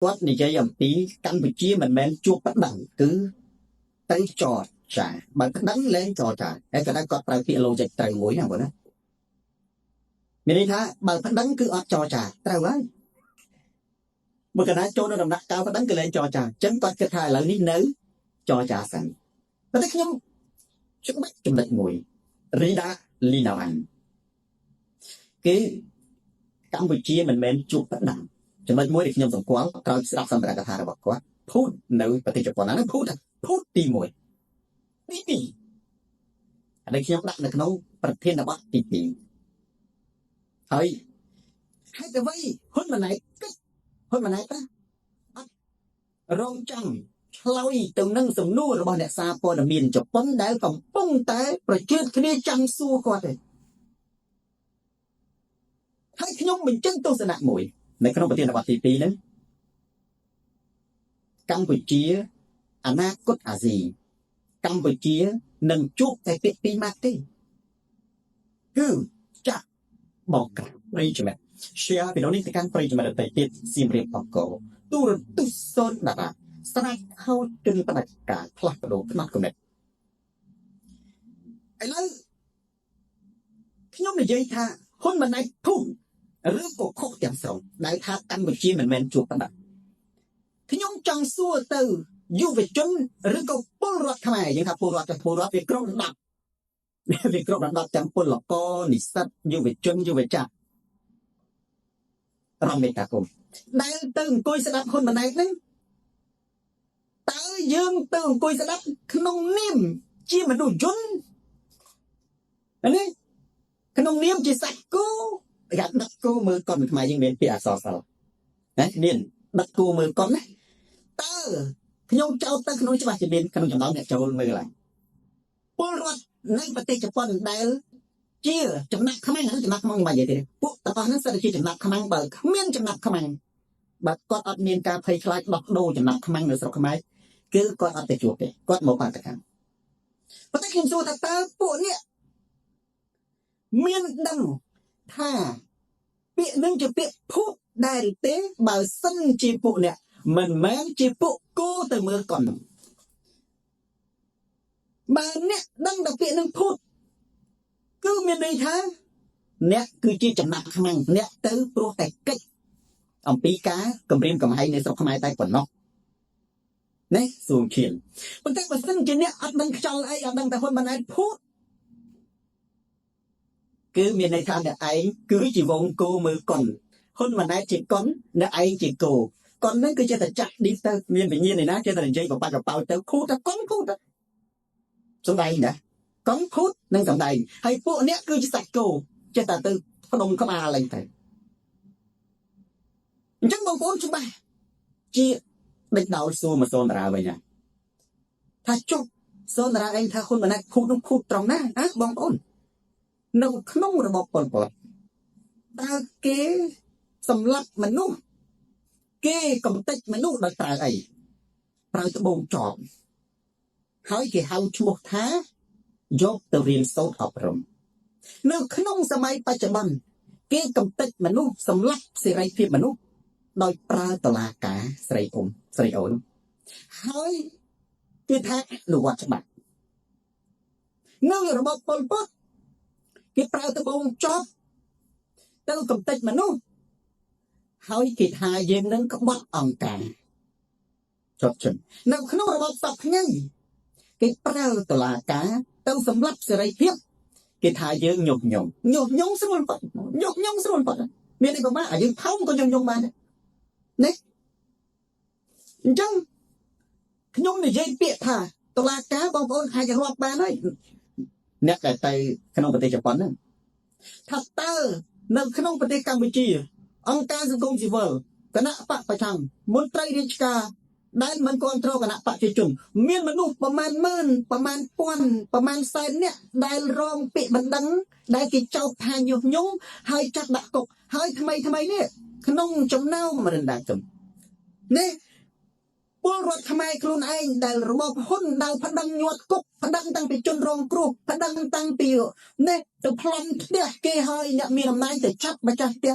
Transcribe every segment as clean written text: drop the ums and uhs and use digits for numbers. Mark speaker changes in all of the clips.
Speaker 1: គាត់និយាយអំពីកម្ពុជាមិនមែនជួបប្តឹងគឺទៅចរចាបើប្តឹងលែងចរចាហើយក៏គាត់ប្រើពាក្យ logic ត្រូវមួយណាបងណាមានន័យថាបើប្តឹងគឺអត់ចរចាត្រូវហើយបើកណ្ដាលចូលនៅដំណាក់កាលប្តឹងគឺលែងចរចាអញ្ចឹងគាត់គិតថាឥឡូវនេះនៅចរចាសិនប៉ុន្តែខ្ញុំច្បាច់ចំណុចមួយរីដាលីណាវ៉ាន់គឺកម្ពុជាមិនមែនជួបប្តឹងចំណុចមួយដែលខ្ញុំសង្កល់ក្រោយស្ដាប់សម្ភារកថារបស់គាត់ភូតនៅប្រទេសជប៉ុនហ្នឹងភូតទី1ទី2ហើយខ្ញុំដាក់នៅក្នុងប្រធានបទទី2ហើយហេតុអ្វីហ៊ុនម៉ាណែតហ៊ុនម៉ាណែតអត់រងចាំឆ្លើយទៅនឹងសំណួររបស់អ្នកសារព័ត៌មានជប៉ុនដែលកំពុងតែប្រជែកគ្នាចាំសួរគាត់ទេហើយខ្ញុំបញ្ចេញទស្សនៈមួយនៅក្នុងប្រធានបទទី2ហ្នឹងកម្ពុជាអនាគតអាស៊ីកម្ពុជានឹងជួបតែពាក្យពីរម៉ាត់ទេគឺចាក់បកក្រាបប្រិយមិត្ត share ពីនេះទៅកាន់ប្រិយមិត្តដទៃទៀតសៀមរាបបកកទូរទស្សន៍សូនតារាស្រេចហៅទិនបដិការផ្លាស់ប្ដូរផ្នែកគំនិតឥឡូវខ្ញុំនិយាយថាហ៊ុនម៉ាណែតភូមិឬក៏ខុសទាំងស្រុងដែលថាកម្ពុជាមិនមែនជួបបណ្ដាខ្ញុំចង់សួរទៅយុវជនឬក៏ពលរដ្ឋខ្មែរយើងថាពលរដ្ឋវាក្រុម10វាក្រុម10ទាំងពលករនិស្សិតយុវជនយុវចាស់រំមេតាគុំដែលទៅអង្គុយស្ដាប់ហ៊ុនម៉ាណែតហ្នឹងតើយើងទៅអង្គុយស្ដាប់ក្នុងនាមជាមនុស្សយន្តនេះក្នុងនាមជាសាច់គោគេដឹកគោមើលកុនខ្មែរយើងមានពាក្យអក្សរសិល្ប៍ណាមានដឹកគោមើលកុនណាតើខ្ញុំចោទទៅក្នុងច្បាប់ជាមានក្នុងចំណោមអ្នកចូលមើលឡើងពលរដ្ឋនៅប្រទេសជប៉ុនដែលជាចំណាក់ខ្មាំងចំណាក់ខ្មាំងមិននិយាយទេពួកតើហ្នឹងសិតតែជាចំណាក់ខ្មាំងបើគ្មានចំណាក់ខ្មាំងបើគាត់អត់មានការភ័យខ្លាចដោះដូរចំណាក់ខ្មាំងនៅស្រុកខ្មែរគឺគាត់អត់ទៅជួបទេគាត់មកបាតកម្មប៉ុន្តែខ្ញុំសួរថាតើពួកនេះមានដឹងថាពាក្យនឹងជាពាក្យភូតដែរឬទេបើសិនជាពួកអ្នកមិនមែនជាពួកគោទៅមើលកុនបើអ្នកដឹងតែពាក្យនឹងភូតគឺមានន័យថាអ្នកគឺជាចំណាក់ខ្មាំងអ្នកទៅព្រោះតែកិច្ចអំពីការគម្រាមកំហែងនៅស្រុកខ្មែរតែប៉ុណ្ណោះនេះសួងឈៀនប៉ុន្តែបើសិនជាអ្នកអត់ដឹងខ្យល់អីអត់ដឹងតែហ៊ុនម៉ាណែតភូតគឺមានន័យថាអ្នកឯងគឺជាវងគោមើលកុនហ៊ុនម៉ាណែតជាកុនអ្នកឯងជាគោកុនហ្នឹងគឺជាតែចាក់ឌីទៅមានវិញ្ញាណឯណាគេតែនិយាយបបាច់បបោទៅខូតតែកុនខូតតែសំដែងណាកុនខូតនឹងសំដែងហើយពួកអ្នកគឺជាសាច់គោចេះតែទៅផ្ដុំក្បាលឡើងទៅអញ្ចឹងបងប្អូនច្បាស់ជាដេញដោលសួរមកសូនតារាវិញណាថាចុះសូនតារាឯងថាហ៊ុនម៉ាណែតខូតនោះខូតត្រង់ណាបងប្អូននៅក្នុងរបបប៉ុលពតតើគេសម្លាប់មនុស្សគេកំទេចមនុស្សដោយប្រើអីប្រើត្បូងចបហើយគេហៅឈ្មោះថាយកទៅរៀនសូត្រអប់រំនៅក្នុងសម័យបច្ចុប្បន្នគេកំទេចមនុស្សសម្លាប់សេរីភាពមនុស្សដោយប្រើតុលាការស្រីអូនហើយគេថាអនុវត្តច្បាប់នៅរបបប៉ុលពតគេប្រើត្បូងចបទៅកំទេចមនុស្សហើយគេថាយើងនឹងក្បត់អង្គការចប់ជិននៅក្នុងរបបសពថ្ងៃគេប្រើតុលាការទៅសម្លាប់សេរីភាពគេថាយើងញុះញង់ស្រួលប៉ុតញុះញង់ស្រួលប៉ុតមានអីក៏បានយើងថោមក៏ញុះញង់បានណាអញ្ចឹងខ្ញុំនិយាយពាក្យថាតុលាការបងប្អូនអាចរាប់បានហើយអ្នកដែលទៅក្នុងប្រទេសជប៉ុនហ្នឹងថាតើនៅក្នុងប្រទេសកម្ពុជាអង្គការសង្គមស៊ីវិលគណៈបកប្រឆាំងមន្ត្រីរាជការដែលមិនគ្រប់គ្រងគណៈបកប្រជាជនមានមនុស្សប្រមាណម៉ឺនប្រមាណពាន់ប្រមាណសែនអ្នកដែលរងពាក្យបណ្ដឹងដែលគេចោទថាញុះញង់ហើយចាត់ដាក់គុកហើយថ្មីនេះក្នុងចំណោមរិន្ដាកម្មនេះពលរដ្ឋខ្មែរខ្លួនឯងដែលរបបហ៊ុនដែលប្តឹងញាត់គុកប្តឹងតាំងពីជនរងគ្រោះប្តឹងតាំងពីនេះទៅប្លន់ផ្ទះគេហើយអ្នកមានអំណាចទៅចាប់ម្ចាស់ផ្ទះ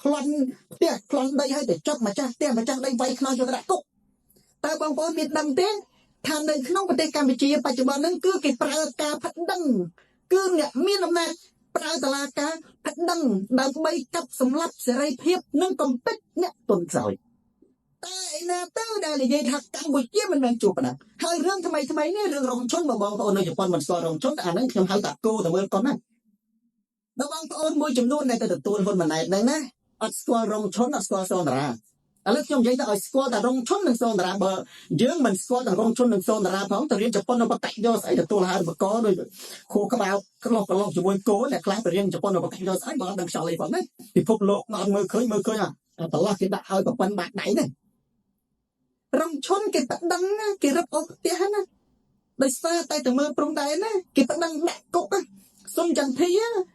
Speaker 1: คลอนเตี้ยคลอนได้ให้แต่จบมาจ้าเตี้ยมาจ้าได้ไวขนาดจะกระกุกแต่บางคนมีดำเต้ทำในขนมประเทศกัมพูชีปัจจุบันนั้นคือกิจประกาศพัดดังคือเนี่ยมีอำนาจประตลาการพัดดังดำใบกับสำหรับเสรีเพียบนั่งกำเป็ดเนี่ยต้นสอยแต่นาเต้าได้เลยทักกัมพูชีมันแมงจูบนะให้เรื่องทำไมเนี่ยเรื่องรองชนมาบอกตัวในญี่ปุ่นมันสอนรองชนแต่อันนั้นคือเขาตัดกูแต่เมื่อก่อนนั้นแล้วบางตัวมวยจำนวนในแต่ตัวคนมันไหนนั่นนะอัดสกอร์รองชนอัดสกอร์โซนราอะไรที่ยงใหญ่แต่อัดสกอร์แต่รองชนหนึ่งโซนราเบอร์ยืมมันสกอร์แต่รองชนหนึ่งโซนราพร้อมแต่เรียนญี่ปุ่นเอาไปแต่งยอดใส่แต่ตัวละห้าบก็โดยครูก็มาก็ลองจะมวยโก้แหละคลาสไปเรียนญี่ปุ่นเอาไปแต่งยอดใส่บอกดังชาลีก่อนนะพิภพโลกมันมือเคยอ่ะแต่ละที่ได้เอาแบบปันบาดไหนเนี่ยรองชนเก็บดังนะเก็บรับออกเตี้ยนะโดยซาแต่แต่เมื่อปรุงได้นะเก็บดังแดกกกนะส้มจันที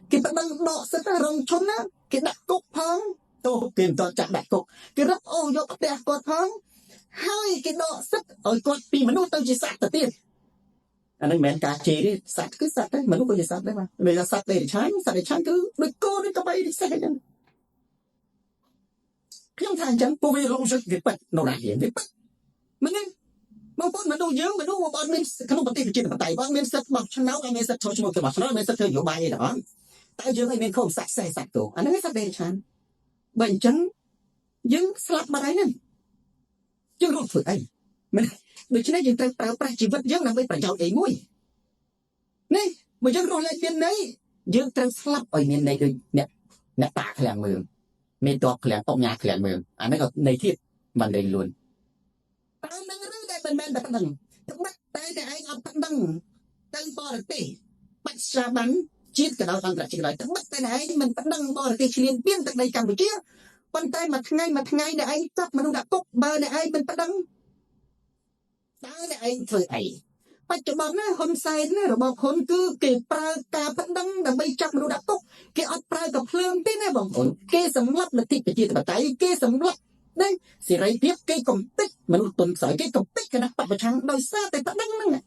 Speaker 1: เก็บดังดอกสัตว์รองชนนะเก็บดักกกพังโตเกมตอนจัดดักกกเก็บรับโอยกเตี้ยกดพังให้เก็บดอกสัตว์กดปีมนุษย์ต้องจีสัตว์ตีอันนั้นแมนกาเจดิสัตว์คือสัตว์ได้มนุษย์ก็จะสัตว์ได้ป่ะเลยสัตว์เลยใช้สัตว์เลยใช้คือด้วยโก้ด้วยกระบายดิเซ่กันเครื่องทางจังปูไปลงสักเก็บปัดโนราเห็นเก็บปัดมันนี่บางคนมันดูเยอะมันดูว่าบอลมันขนมปฏิกิริยาไต่บางมันสัตว์บอกชนะไอ้มันสัตว์โชว์ชมกันบอกชนะมันสัตว์เธออยู่ใบเนาะแต่เยอะไอ้มันคงสัตว์ใส่สัตว์ตัวอันนั้นไม่สัตว์เดรัจฉานบันจังยังสลับมาได้นั่นยังรู้ฝึกไอ้มันโดยเฉพาะยังแต่ประชีวิตยังนำไปประโยชน์เองมุ้ยนี่มันยังรู้อะไรเป็นไหนยังแต่สลับไอ้เมียนในเนี่ยตาแขลงมือเมนตัวแขลงตบยาแขลงมืออันนั้นก็ในที่มันเลยล้วนตามนั้นเรื่องใดเป็นแมนแต่ตั้งทั้งหมดแต่ไอ้เอาตั้งบอร์ตีปัจจุบันชีวิตกับเราตั้งแต่ชีวิตเลยทั้งหมดแต่ไอ้มันตั้งบอร์ตีเฉลี่ยเปลี่ยนจากในกัมพูชีปันใจมาทั้งไงเนี่ยไอ้จับมาดูดักกบเบอร์เนี่ยไอ้เป็นตั้งตาเนี่ยไอ้เธอไอ้ปัจจุบันนะคนใส่เนี่ยเราบอกคนคือเก็บปลากาพันดังแต่ไม่จับมาดูดักกบเก็บอัดปลากับเพลิงที่เนี่ยบอกคนเก็บสำหรับละที่ไปจีบใจเก็บสำหรับđâyสิไรเพียบเกยกลtíchมนุษย์ตุนสอยเกยกลtíchกันนะปัจจุบันโดยซาแต่ตั้งนั่งอ่ะ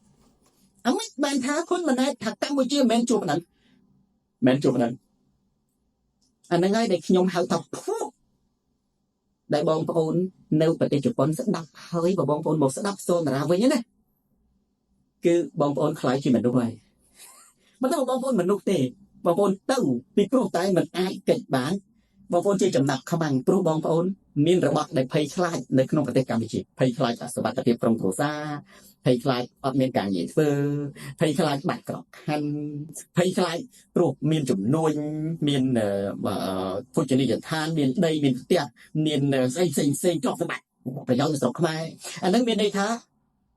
Speaker 1: เอาไม่แบนท้าคนมาได้ถักกัมพูชีแมนจูบนั้นอันนั้นไงเด็กยมหาวทับพูดได้บองโอนเนื้อประเทศญี่ปุ่นสักดับเฮ้ยบองโอนบอกสักดับโซนราไว้เนี่ยนะคือบองโอนคล้ายชีมันด้วยมันต้องบองโอนมันนุกเตะบองโอนเต้าปีโปรตายมันอายเกิดบ้านบางคนที่จำหนักขมังปลุกบางคนมีระบบในภัยคลายในขนมประเทศกัมพูชีภัยคลายจากสบัดตะเกียบตรงตัวซาภัยคลายอดเมียนการเหยียดเฟอร์ภัยคลายบัดกรอกหันภัยคลายปลุกมีนจุ่มนวลมีนผู้ชนิดทานมีนใดมีนเตี้ยมีนเส้นกรอกสบัดไปย้อนสองขมายอันนั้นมีนในท้า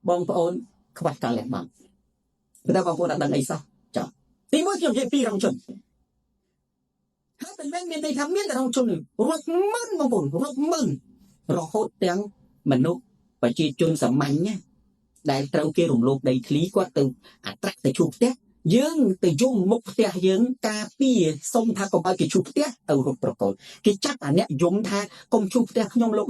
Speaker 1: บางคนขวัญการแหลมบางแต่บางคนดังไอ้ซะจ้ะตีมือเกี่ยวกับปีรองชนถ้าเป็นแม่เมียนในทำเมียนแต่เราชนรถมันบางคนรถมันรอโคตรเตียงมนุษย์ไปจีจนสมัยเนี่ยได้เต้าเกี่ยวโลกได้คลีกว่าตึงอัตราแต่ชุบเตี้ยยืงแต่ยุ่งมุกเตี้ยยืงกาปีส้มทากบเอากี่ชุบเตี้ยรถประกอบกี่จักอันเนี้ยยมทากมชุบเตี้ยขยมโลก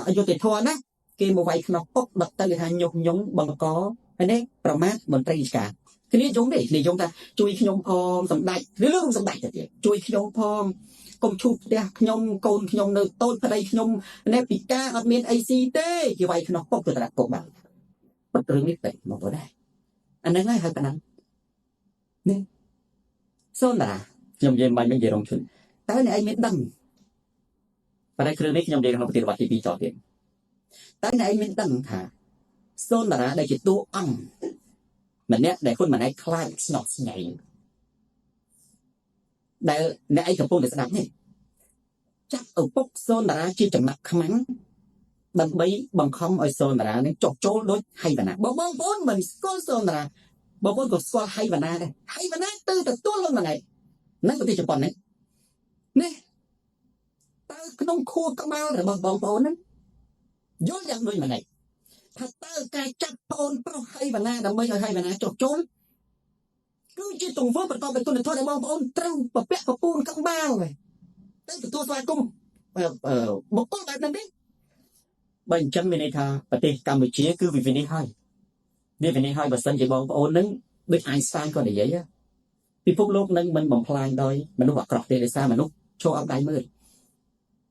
Speaker 1: อายุติดทอนะเกมเอาไว้ขนมปกบัตรเลยทานยงบังกออันนี้ประมาณเหมือนตรีกาทีนี้ยงดินี่ยงตาจุยขยมพองสำได้เรื่องสำได้จะเดียจุยขยมพองกมชุบเดียขยมโกนขยมเนยต้นพระใดขยมเนปิก้าอัดเมียนไอซีเต้กี่ไว้ขนมปกตัวตระกบแบบปัดเรื่องนี้เตะมองตัวได้อันนั้นง่ายขนาดนั้นนี่โซนอะไรขยมเย็นใบไม่เย็นลงชุนแต่ในไอเม็ดดำประเด็นคือนี้ขยมเย็นเราปฏิบัติที่ปีจอดเองแต่ในไอเม็ดดำค่ะโซนอะไรได้จิตตัวอ่ำมันเนี้ยได้คนมันได้คลายสนอสไงได้ในไอ้กระโปรงเด็กสนับนี่จับเอาปกโซนดาราที่จังหนักขมันบังใบบางคำไอ้โซนดาราเนี่ยจกโจ้ด้วยให้บานาบางคนมันก็โซนดาราบางคนก็สวาให้บานาเลยให้บานาตื่นแต่ตัวลงมาไงนั่นก็ที่ญี่ปุ่นนี่ตาขนมคู่กับมาหรือบางคนนั้นย้อนยังด้วยมาไงถ้าเตอร์กายจับปนเพราะให้บานาแต่ไม่ใช่ให้บานาจกโจ้cứ chỉ tùng phướcประกอบเป็นตัวในทอดในมองพระองค์ตรึงปะเปะปะปูนข้างบ้านเลยตั้งแต่ตัวสวายกุ้มmột conแบบนั้นดิบัญชันเวนิทาปฏิกรรมวิชีคือวินิให้วินิให้บัดสันจะมองพระองค์นั้นด้วยไอน์สไตน์ก็ได้ยังพิภพโลกนั้นมันบ่มพลายโดยมนุษย์กรอกเดลิซ่ามนุษย์โชว์อัพได้เมื่อ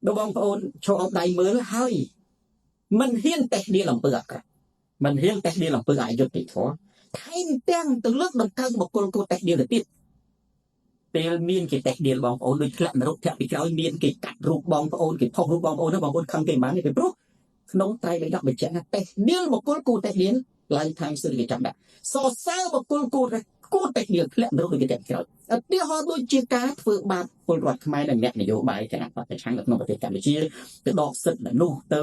Speaker 1: Đồ bong ôn cho ông đầy mới hơi mình hiên tẹt đi làm bự mình hiên tẹt đi làm bự ai được thì khó thay tiếng từ lúc đồng thang một cô tẹt đi là tiếpពេលមានគេតេះដៀលបងប្អូនដូចធ្លាក់នរកធាក់ពីក្រោយមានគេកាត់រូបបងប្អូនគេផុសរូបបងប្អូនបងប្អូនខឹងគេមិនបានទេព្រោះក្នុងត្រៃបិដកបញ្ជាក់ថាតេះដៀលបុគ្គលគូតេះដៀលឡើងខាងសិលគេចាំដាក់សរសើរបុគ្គលគូតេះដៀលធ្លាក់នរកគេតេះក្រោយឧទាហរណ៍ដូចជាការធ្វើបាបពលរដ្ឋខ្មែរនិងអ្នកនយោបាយគណៈបព្វប្រឆាំងនៅក្នុងប្រទេសកម្ពុជាទៅដកសិទ្ធិមនុស្សទៅ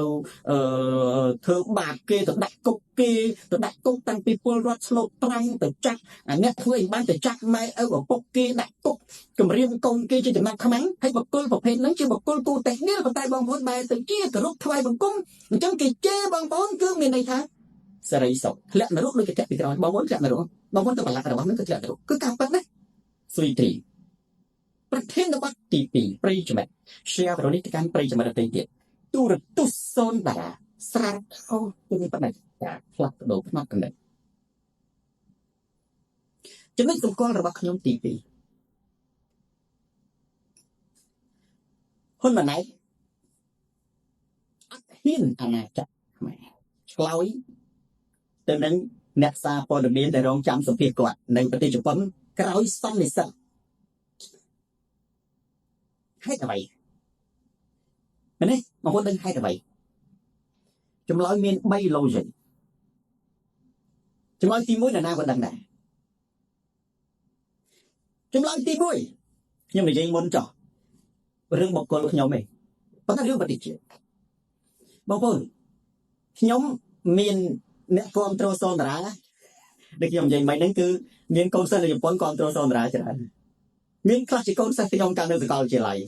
Speaker 1: ធ្វើបាបគេទៅដាក់គុកគេទៅដាក់គុកតាំងពីពលរដ្ឋស្លូតត្រង់ទៅចាក់អាអ្នកធ្វើឲ្យបានទៅចាក់ម៉ែឪឪពុកគេដាក់គុកគម្រាមកូនគេជាចំណាប់ខ្មាំងហើយបុគ្គលប្រភេទហ្នឹងជាបុគ្គលគូតេះនេះប៉ុន្តែបងប្អូនបែរទៅជាគោរពថ្វាយបង្គំអញ្ចឹងគេជេរបងប្អូនគឺមានន័យថាសេរីសុខធ្លាក់នរកដូចគេធាក់ពីក្រោយបងប្អូនធ្លាក់នរកបងប្អូនទៅប្រឡាក់របស់ហ្នឹងគឺធ្លាក់នរកគឺការប៉ັດណាស៊ុយត្រីប្រធានបទទី2ប្រិយមិត្ត share ប្រនេះទៅកាន់ប្រិយមិត្តដទៃទៀតទូរទស្សន៍សូនតារាស្រាតអូគឺមានបដិការផ្លាស់ប្ដូរផ្នត់កំណត់ចំណុចសម្គាល់របស់ខ្ញុំទី2ហ៊ុនម៉ាណែតអត់ហ៊ានអាណាចក្រខ្មែរឆ្លើយទៅនឹងអ្នកសារព័ត៌មានដែលរងចាំសម្ភាសគាត់នៅប្រទេសជប៉ុនក្រោយសន្និសីទហេតុអ្វីមែនទេបងប្អូនដឹងហេតុអ្វីចម្លើយមាន3 logic ចម្លើយទី1នរណាក៏ដឹងដែរចម្លើយទី1ខ្ញុំនិយាយមុនចុះរឿងបុគ្គលខ្ញុំឯងប៉ុន្តែរឿងប្រតិជាតិបងប្អូនខ្ញុំមានអ្នកគ្រប់គ្រងសនតារាដែលខ្ញុំនិយាយមិនហ្នឹងគឺមានកូនសិស្សនៅជប៉ុនគ្រប់គ្រងសនតារាច្រើនមានខ្លះជាកូនសិស្សខ្ញុំកាលនៅសាកលវិទ្យាល័យ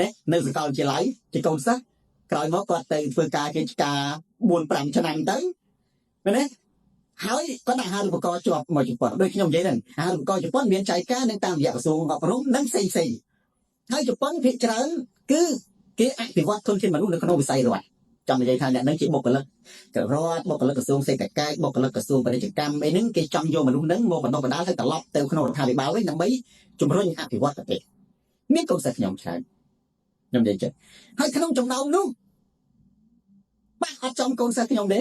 Speaker 1: ណានៅសាកលវិទ្យាល័យជាកូនសិស្សក្រោយមកគាត់ទៅធ្វើការកិច្ចការ 4-5 ឆ្នាំទៅមែនទេហើយគាត់ដាក់អាហារូបករណ៍ជាប់មកជប៉ុនដូចខ្ញុំនិយាយហ្នឹងអាហារូបករណ៍ជប៉ុនមានចែកការនឹងតាមរយៈក្រសួងអប់រំនិងផ្សេងហើយជប៉ុនភាគច្រើនគឺគេអភិវឌ្ឍធនធានមនុស្សនៅក្នុងវិស័យរដ្ឋចង់និយាយថាអ្នកនឹងជាបុគ្គលិករដ្ឋបុគ្គលិកក្រសួងសេដ្ឋកិច្ចបុគ្គលិកក្រសួងពាណិជ្ជកម្មអីហ្នឹងគេចង់យកមនុស្សហ្នឹងមកបណ្ដុះបណ្ដាលឲ្យត្រឡប់ទៅក្នុងរដ្ឋាភិបាលវិញដើម្បីជំរុញអភិវឌ្ឍប្រទេសមានកូនសិស្សខ្ញុំច្រើនខ្ញុំនិយាយចេះហើយក្នុងចំណោមនោះបាក់អត់ចំកូនសិស្សខ្ញុំទេ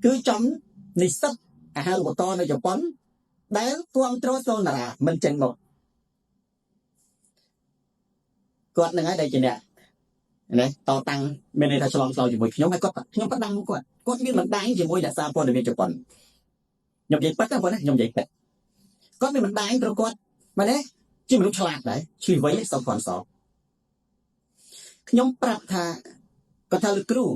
Speaker 1: គឺចំនិស្សិតអាហារូបករណ៍នៅជប៉ុនដែលគ្រប់គ្រងសូនតារាមិនចេញមកគាត់នឹងហើយដែលជាអ្នកណាតតាំងមានន័យថាឆ្លងឆ្លោយជាមួយខ្ញុំហើយខ្ញុំផ្ដាំគាត់មានបណ្ដាញជាមួយអ្នកសារព័ត៌មានជប៉ុនខ្ញុំនិយាយប៉ិតណាបងណាខ្ញុំនិយាយប៉ិតគាត់មានបណ្ដាញព្រោះគាត់មែនទេជាមនុស្សឆ្លាតដែរឈ្មោះវៃសោកគាត់សោខ្ញុំប្រាប់ថាគាត់ថាលោកគ្រូឥ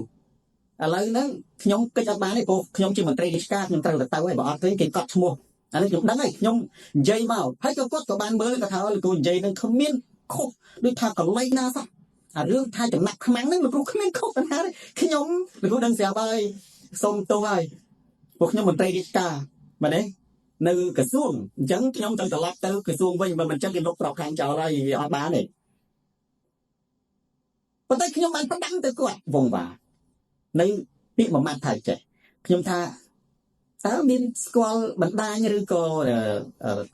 Speaker 1: ឡូវហ្នឹងខ្ញុំកិច្ចអត់បានទេព្រោះខ្ញុំជាមន្ត្រីរាជការខ្ញុំត្រូវទៅហើយបើអត់ទេគេកត់ឈ្មោះអានេះខ្ញុំដឹងហើយខ្ញុំនិយាយមកហើយក៏គាត់ក៏បានមើលគាត់ថាលោកគ្រូនិយាយនឹងគ្មានខុសដូចថាកន្លែងណាសោះអារឿងថាចំណាក់ខ្មាំងហ្នឹងលោកគ្រូគ្មានខុសណាទេខ្ញុំលោកគ្រូដឹងស្រាប់ហើយសុំទោសហើយពួកខ្ញុំមន្ត្រីរាជការមែនទេនៅក្រសួងអញ្ចឹងខ្ញុំត្រូវត្រឡប់ទៅក្រសួងវិញបើមិនអញ្ចឹងគេលុបប្របខាងចោលហើយអត់បានទេប៉ុន្តែខ្ញុំបានផ្ដាំទៅគាត់វងវ៉ានៅពាក្យមួយម៉ាត់ថាចេះខ្ញុំថាតើមានស្គាល់បណ្ដាញឬក៏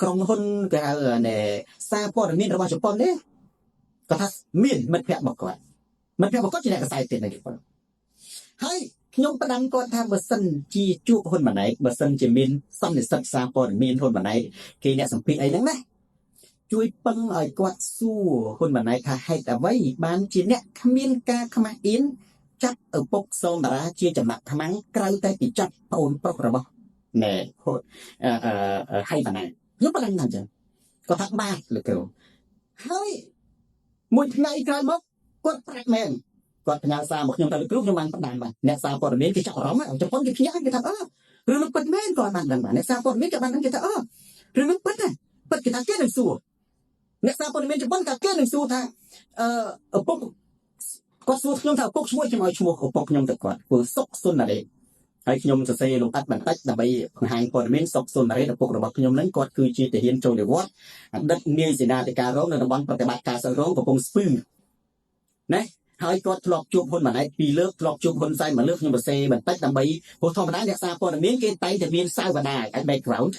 Speaker 1: ក្រុមហ៊ុនគេហៅសារព័ត៌មានរបស់ជប៉ុនទេគាត់ថាមានមិត្តភក្តិរបស់គាត់ជាអ្នកកសែតទៀតនៅជប៉ុនហើយខ្ញុំផ្ដាំគាត់ថាបើសិនជាជួបហ៊ុនម៉ាណែតបើសិនជាមានសន្និសីទសារព័ត៌មានហ៊ុនម៉ាណែតគេអ្នកសម្ភាសអីហ្នឹងណាជួយពឹងឲ្យគាត់សួរហ៊ុនម៉ាណែតថាហេតុអ្វីបានជាអ្នកគ្មានការខ្មាស់អៀនចាប់ឪពុកសូនតារាជាចំណាក់ខ្មាំងក្រៅតែពីចាប់ប្អូនប្រុសរបស់ណែហៃម៉ាណែតខ្ញុំផ្ដាំថាអញ្ចឹងគាត់ថាបាទលោកគ្រូហើយមួយថ្ងៃក្រោយមកគាត់ប្រាប់មែនគាត់ផ្ញើសារមកខ្ញុំទៅលោកគ្រូខ្ញុំបានផ្ដាំបាទអ្នកសារព័ត៌មានគេចាប់អារម្មណ៍ជប៉ុនគេភ្ញាក់គេថារឿងនោះពិតមែនគាត់បានដឹងបាទអ្នកសារព័ត៌មានគេបានដឹងគេថារឿងនោះពិតគេថាគេនឹងសួរអ្នកសារព័ត៌មានជប៉ុនក៏គេនឹងសួរថាឪពុកគាត់សួរខ្ញុំថាឪពុកឈ្មោះខ្ញុំឲ្យឈ្មោះឪពុកខ្ញុំទៅគាត់ធ្វើសុកសុនណារ៉េហើយខ្ញុំសរសេរលំអិតបន្តិចដើម្បីបង្ហាញព័ត៌មានសុកសុនណារ៉េឪពុករបស់ខ្ញុំហ្នឹងគាត់គឺជាទាហានចូលនិវត្តន៍អតីតនាយសេនាធិការរងនៅតំបន់ប្រតិបត្តិការសង្រងកំពង់ស្ពឺណាហើយគាត់ធ្លាប់ជួបហ៊ុនម៉ាណែត2លើកធ្លាប់ជួបហ៊ុនសែន1លើកខ្ញុំសរសេរបន្តិចដើម្បីព្រោះធម្មតាអ្នកសារព័ត៌មានគេតែងតែមានសាវតាឲ្យ background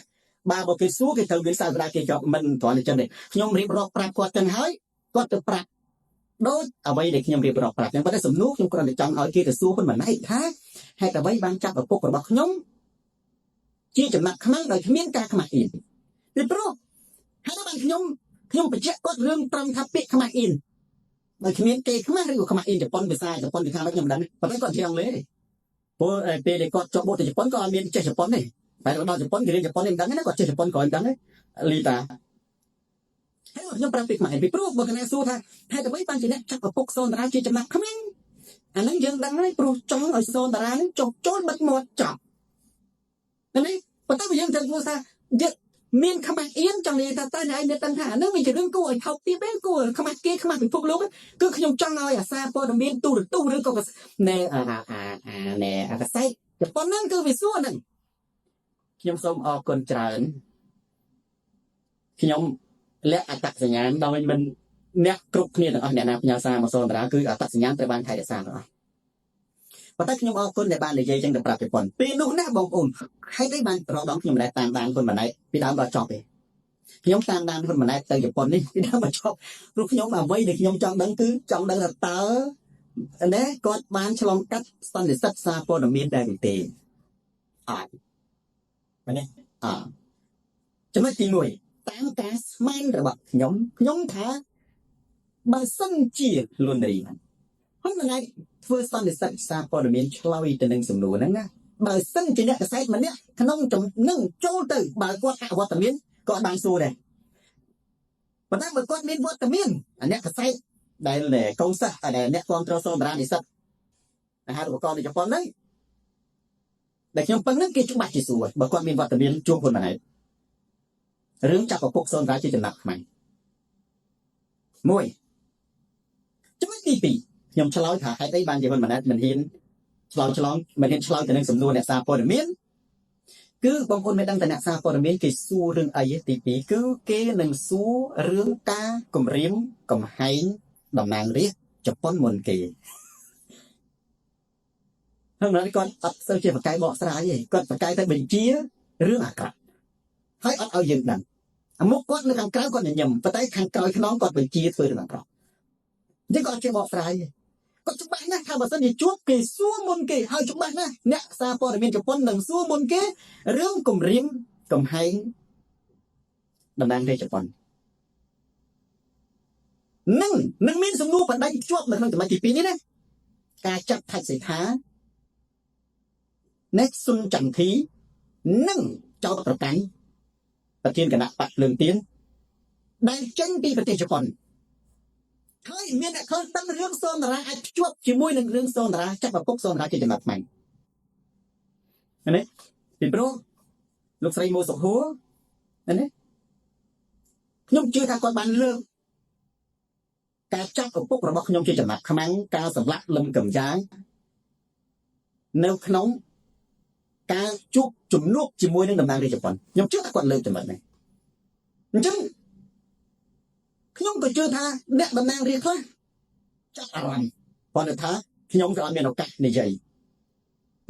Speaker 1: បើគេសួរគេត្រូវមានសាវតាគេជាប់មិនគ្រាន់តែចឹងទេខ្ញុំរៀបរាប់ប្រាប់គាត់ទាំងហើយគាត់ទៅប្រាប់ ដូចអ្វីដែលខ្ញុំរៀបរាប់ប្រាប់យ៉ាងប៉ុន្តែសំណួរខ្ញុំគ្រាន់តែចង់ឲ្យគេទៅសួរហ៊ុនម៉ាណែតថាហេតុអ្វីបានចាប់ឪពុករបស់ខ្ញុំជាចំណាក់ខ្មាំងដោយគ្មានការខ្មាស់អៀនពីព្រោះហើយបានខ្ញុំបញ្ជាក់គាត់រឿងត្រង់ថាពាក្យខ្មាស់អៀនដោយគ្មានគេខ្មាស់ឬក៏ខ្មាស់អៀនជប៉ុនភាសាជប៉ុនពីខាងនោះខ្ញុំមិនដឹងប៉ុន្តែគាត់ជាអង់គ្លេសទេព្រោះពេលដែលគាត់ចុះបូតទៅជប៉ុនក៏អត់មានចេះជប៉ុនទេតែដល់ជប៉ុនគេរៀនជប៉ុនមិនដឹងទេគាត់ចេះជប៉ុនក៏មិនដឹងទេលីតាហើយខ្ញុំប្រាប់ពីខ្មាស់អៀនពីព្រោះបើកណាសួរថាហេតុអ្វីបានជាអ្នកចាប់ឪពុកសូនតារាជាចំណាក់ខ្មាំងអាហ្នឹងយើងដឹងហើយព្រោះចង់ឲ្យសូនតារានឹងចុះចូលបិទមាត់ចប់នេះប៉ុន្តែយើងត្រូវធ្វើថាយើងមានខ្មាស់អៀនចង់និយាយថាតើអ្នកឯងមានដឹងថាអានឹងវាជារឿងគួរឲ្យថោកទាបទេគួរខ្មាស់គេខ្មាស់ពិភពលោកគឺខ្ញុំចង់ឲ្យអាសាព័ត៌មានទូរទស្សន៍ឬក៏ណែអាកសែតជប៉ុនហ្នឹងគឺវាសួរហ្នឹងខ្ញុំសូមអរគុណច្រើនខ្ញុំលាក់អត្តសញ្ញាណដោយមិនអ្នកគ្រប់គ្នាទាំងអស់អ្នកណាផ្ញើសារមកសូនតារាគឺអត្តសញ្ញាណត្រូវបានថែរក្សាទាំងអស់ប៉ុន្តែខ្ញុំអរគុណដែលបាននិយាយចឹងទៅប្រាប់ជប៉ុនពេលនោះណាបងប្អូនហេតុអីបានរកដងខ្ញុំមិនដែលតាមដានហ៊ុនម៉ាណែតពីដើមដល់ចប់ទេខ្ញុំតាមដានហ៊ុនម៉ាណែតទៅជប៉ុននេះពីដើមដល់ចប់ព្រោះខ្ញុំអ្វីដែលខ្ញុំចង់ដឹងគឺចង់ដឹងថាតើណែគាត់បានឆ្លងកាត់សន្និសីទសារព័ត៌មានដែរទេអាចមែនទេចំណុចទី1តាមការស្មានរបស់ខ្ញុំថាបើសិនជាលុនរីហ៊ុនម៉ាណែតធ្វើសន្និសីទសារព័ត៌មានឆ្លើយទៅនឹងសំណួរហ្នឹងណាបើសិនជាអ្នកកសែតម្នាក់ក្នុងនឹងចូលទៅបើគាត់អវត្តមានក៏បានសួរដែរប៉ុន្តែបើគាត់មានវត្តមានអាអ្នកកសែតដែលកូនសិស្សដែលអ្នកគ្រប់គ្រងសូនតារានិស្សិតអាហារូបករណ៍នៅជប៉ុនហ្នឹងដែលខ្ញុំពឹងហ្នឹងគេច្បាស់ជាសួរបើគាត់មានវត្តមានជួបហ៊ុនម៉ាណែតរឿងចាប់ឪពុកសូនតារាជាចំណាប់ខ្មាំងចំណុចទី2ខ្ញុំឆ្លើយថាហេតុអីបានជាហ៊ុនម៉ាណែតមិនហ៊ានមិនហ៊ានឆ្លើយទៅនឹងសំណួរអ្នកសារព័ត៌មានគឺបងប្អូនមិនដឹងតែអ្នកសារព័ត៌មានគេសួររឿងអីទី2គឺគេនឹងសួររឿងការគម្រាមកំហែងតំណាងរាស្ត្រជប៉ុនមុនគេហើយម្ល៉េះគាត់អត់សូវជាបកកាយបកស្រាយទេគាត់បកកាយតែបញ្ជារឿងអាក្រក់ហើយអត់ឲ្យយើងដឹងអាមុខគាត់នៅខាងក្រៅគាត់ញញឹមប៉ុន្តែខាងក្រោយខ្នងគាត់បញ្ជាធ្វើរឿងអាក្រក់អញ្ចឹងគាត់ចេះបកស្រាយគាត់ច្បាស់ណាស់ថាបើសិនជាជួបគេសួរមុនគេហើយច្បាស់ណាស់អ្នកសារព័ត៌មានជប៉ុននឹងសួរមុនគេរឿងគម្រាមកំហែងតំណាងរាស្ត្រជប៉ុននឹងមានសំណួរបណ្ដេញជាប់នៅក្នុងចំណុចទី2នេះណាការចាប់ថៃសេដ្ឋាអ្នកសុនចន្ទធីនិងចោតប្រកាន់ប្រធានគណៈបកភ្លើងទៀនដែលចេញពីប្រទេសជប៉ុនហើយមានអ្នកឃើញតាំងរឿងសូនតារាអាចភ្ជាប់ជាមួយនឹងរឿងសូនតារាចាប់ឪពុកសូនតារាជាចំណាប់ខ្មាំងនេះពីព្រោះលោកស្រីម៉ូសុហួរនេះខ្ញុំជឿថាគាត់បានលើកការចាប់ឪពុករបស់ខ្ញុំជាចំណាប់ខ្មាំងការសម្លាក់លឹមកំយ៉ាងនៅក្នុងការជួបជំនួបជាមួយនឹងតំណាងរាស្ត្រជប៉ុនខ្ញុំជឿថាគាត់លើកចំណុចនេះអញ្ចឹងខ្ញុំក៏ជឿថាអ្នកតំណាងរាស្ត្រខ្លះចាប់អារម្មណ៍ប៉ុន្តែថាខ្ញុំក៏អត់មានឱកាសនិយាយ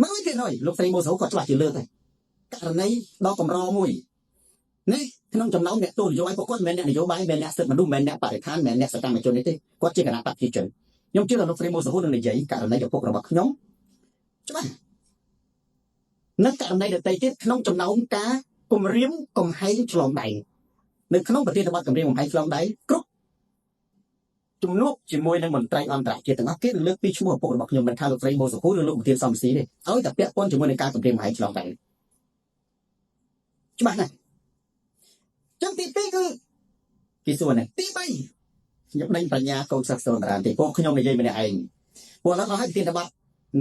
Speaker 1: មកវិញទៀតហើយលោកស្រីម៉ូសូគាត់ច្បាស់ជាលើកហើយករណីដ៏កម្រមួយនេះក្នុងចំណោមអ្នកទូនយោបាយពួកគាត់មិនមែនអ្នកនយោបាយមិនមែនអ្នកសិទ្ធិមនុស្សមិនមែនអ្នកបរិស្ថានមិនមែនអ្នកសកម្មជននេះទេគាត់ជាគណៈបព្វជិជនខ្ញុំជឿថាលោកស្រីម៉ូសូនឹងនិយាយករណីឪពុករបស់ខ្ញុំច្បាស់និងករណីដទៃទៀតក្នុងចំណោមការគម្រាមកំហែងឆ្លងដៃនៅក្នុងប្រទេសបទគម្រាមកំហែងឆ្លងដៃគ្រប់ជំនួបជាមួយនឹងមន្ត្រីអន្តរជាតិទាំងអស់គេលើកពីឈ្មោះឪពុករបស់ខ្ញុំមិនថាលោកស្រីម៉ូសូហូឬលោកប្រធានសំស៊ីទេឲ្យតែពាក់ព័ន្ធជាមួយនឹងការគម្រាមកំហែងឆ្លងដៃច្បាស់ណាស់ចឹងទី2គឺគេសួរនេះទី3ខ្ញុំដេញបញ្ញាកូនសិស្សសូនតារាទីពួកខ្ញុំនិយាយម្នាក់ឯងពួកហ្នឹងអស់ឲ្យប្រធានបទ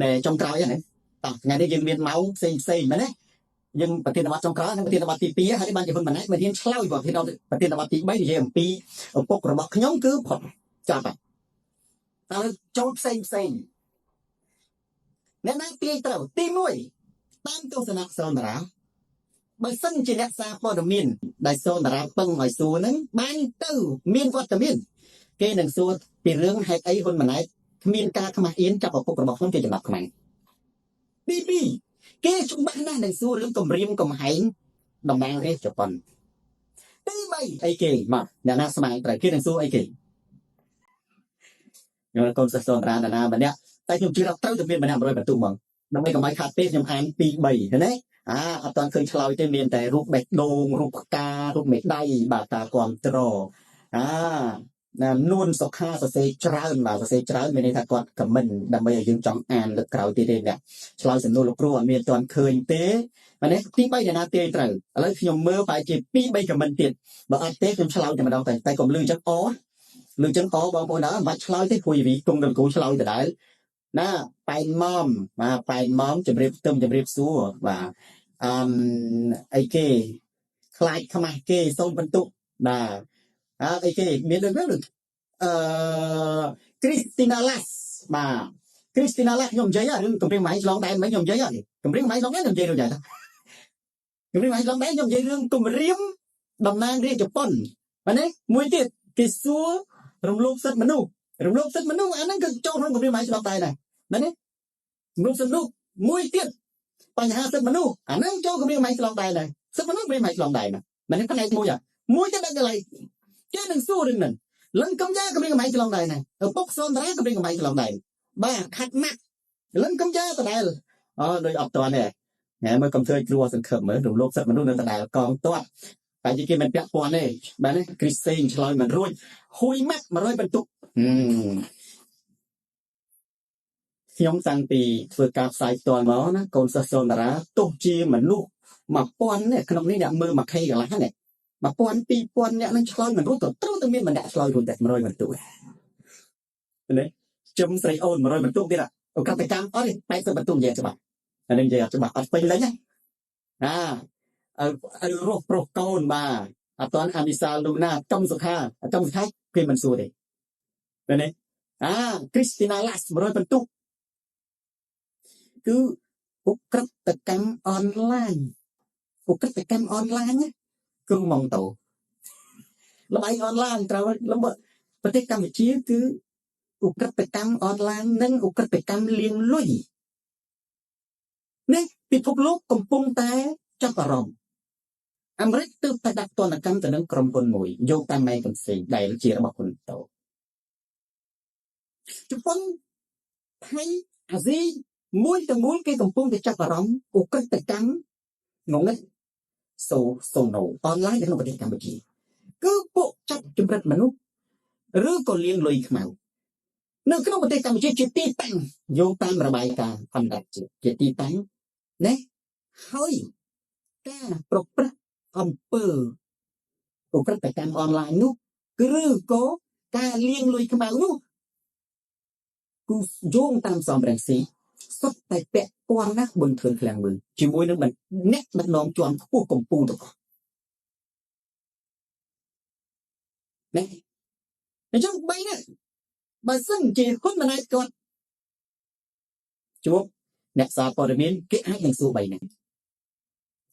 Speaker 1: នៃចុងក្រោយហ្នឹងតោះថ្ងៃនេះយើងមានម៉ោងផ្សេងមែនទេយើងប្រធានបទចុងក្រោយនិងប្រធានបទទី2ហើយបានជាហ៊ុនម៉ាណែតមិនហ៊ានឆ្លើយប្រធានបទទី3និយាយអំពីឪពុករបស់ខ្ញុំគឺផុតចាប់ហើយតើចូលផ្សេងអ្នកណាទាយត្រូវទី1តាមទស្សនៈសូនតារាបើសិនជាអ្នកសារព័ត៌មានដែលសូនតារាពឹងឲ្យសួរហ្នឹងបានទៅមានវត្តមានគេនឹងសួរពីរឿងហេតុអីហ៊ុនម៉ាណែតគ្មានការខ្មាស់អៀនចាប់ឪពុករបស់ខ្ញុំជាចំណាប់ខ្មាំងទី2គេច្បាស់ណាស់នឹងសួររឿងគម្រាមកំហែងតំណាងរាស្ត្រជប៉ុនទី3អីគេមកអ្នកណាស្មានត្រូវគេនឹងសួរអីគេ កូនសិស្សសនរាណាម្នាក់តែខ្ញុំជឿថាត្រូវតែមានម្នាក់100បន្ទុកហ្មងដើម្បីកុំឲ្យខាតពេកខ្ញុំអាន2 3ឃើញទេអត់ទាន់ឃើញឆ្លើយទេមានតែរូបបេះដូងរូបផ្ការូបមេដៃបាទការគ្រប់ត្រអាណានួនសុខាសរសេរច្រើនបាទសរសេរច្រើនមានន័យថាគាត់ខមមិនដើម្បីឲ្យយើងចង់អានលើកក្រោយទៀតទេអ្នកឆ្លើយសំណួរលោកគ្រូអត់មានទាន់ឃើញទេបាទនេះទី3អ្នកណាទាយត្រូវឥឡូវខ្ញុំមើលប្រហែលជា2 3ខមមិនទៀតបើអត់ទេខ្ញុំឆ្លើយតែម្ដងតែកុំលឺចឹងលឺចឹងបងប្អូនដែរមិនបាច់ឆ្លើយទេព្រួយវីគង់ដល់គ្រូឆ្លើយដដែលណាប៉ែនម៉មបាទប៉ែនម៉មជម្រាបផ្ទឹមជម្រាបសួរបាទអីគេខ្លាចខ្មាស់គេសូមបន្ទុកបាទអីគេមានដូចគ្រីស្ទីណាឡាស់បាទគ្រីស្ទីណាឡាស់ខ្ញុំនិយាយរឿងកម្រិតម៉ៃឆ្លងដែនមិនខ្ញុំនិយាយកម្រិតម៉ៃឆ្លងដែនខ្ញុំនិយាយដូចយ៉ាងកម្រិតម៉ៃឆ្លងដែនខ្ញុំនិយាយរឿងគម្រាមតំណាងរាជជប៉ុនបាទនេះមួយទៀតគេសួររំលោភសិទ្ធិមនុស្សអាហ្នឹងគឺចូលក្នុងគម្រាមម៉ៃឆ្លងដែនដែរណានេះរំលោភសិទ្ធិមនុស្សមួយទៀតបញ្ហាសិទ្ធិមនុស្សអាហ្នឹងចូលគម្រាមម៉ៃឆ្លងដែនដែរសិទ្ធិមនុស្សគម្រាមម៉ៃឆ្លងដែនណានេះផ្នែកមួយទៀតដល់កន្លែងគេនឹងសួររឿងហ្នឹងលឹងកំយ៉ាគម្រាមម៉ៃឆ្លងដែនណាឪពុកសូនតារាគម្រាមម៉ៃឆ្លងដែនបាទខាត់ម៉ាក់លឹងកំយ៉ាដដែលដូចអត់តាន់ទេណែមើលកំធ្វើគ្រូសង្ឃឹមមើលរំលោភសិទ្ធិមនុស្សនៅដដែលកងទាត់តែគេមិនពាក់ព័ន្ធទេបាទនេះគ្រីស្សេងឆ្លើយមិនរួចហួយម៉ាក់100បន្ទុកខ្ញុំតាំងពីធ្វើការផ្សាយផ្ទាល់មកណាកូនសិស្សសូនតារាទោះជាមនុស្ស1000នេះក្នុងនេះអ្នកមើល1Kកន្លះនេះ1000 2000អ្នកនឹងឆ្លើយមិនរួចក៏ត្រូវតែមានម្នាក់ឆ្លើយរួចតែ100បន្ទុកនេះជុំស្រីអូន100បន្ទុកទៀតអូកតកម្មអត់ទេ80បន្ទុកនិយាយច្បាស់អានេះនិយាយអត់ច្បាស់អត់ពេញលេញណាឲ្យរស់ប្រុសកូនបាទអត់តាន់អានិសាលលូណាកំសុខាគេមិនសួរទេឃើញទេគ្រីស្ទីណាឡាស់100បន្ទុកគឺឧក្រិដ្ឋកម្មអនឡាញគឺម៉ងតោលបាយអនឡាញត្រូវលំប្រទេសកម្ពុជាគឺឧក្រិដ្ឋកម្មអនឡាញនិងឧក្រិដ្ឋកម្មលាងលុយនេះពិភពលោកកំពុងតែចាប់អារម្មណ៍អាមេរិកទើបតែដាក់ទណ្ឌកម្មទៅនឹងក្រុមហ៊ុនមួយយកតាមម៉ែកំសែងដែលជារបស់ហ៊ុនតោជប៉ុនថៃអាស៊ីមួយទាំងមូលគេកំពុងតែចាប់អារម្មណ៍ឧក្រិដ្ឋកម្មងងឹតសូណូអនឡាញនៅក្នុងប្រទេសកម្ពុជាគឺពួកចាប់ចម្រិតមនុស្សឬក៏លាងលុយខ្មៅនៅក្នុងប្រទេសកម្ពុជាជាទីតាំងយកតាមរបាយការណ៍អន្តរជាតិជាទីតាំងណាហើយការប្រព្រឹត្តអំពើឧក្រិដ្ឋកម្មអនឡាញនោះឬក៏ការលាងលុយខ្មៅនោះគឺយោងតាមសំរងស៊ីសុទ្ធតែពាក់ព័ន្ធណាស់បុនធឿនឃ្លាំងមើលជាមួយនឹងអ្នកដឹកនាំជាន់ខ្ពស់កំពូលទាំងអស់ណាអញ្ចឹង3នេះបើសិនជាហ៊ុនម៉ាណែតគាត់ជួបអ្នកសារព័ត៌មានគេអាចនឹងសួរ3នេះ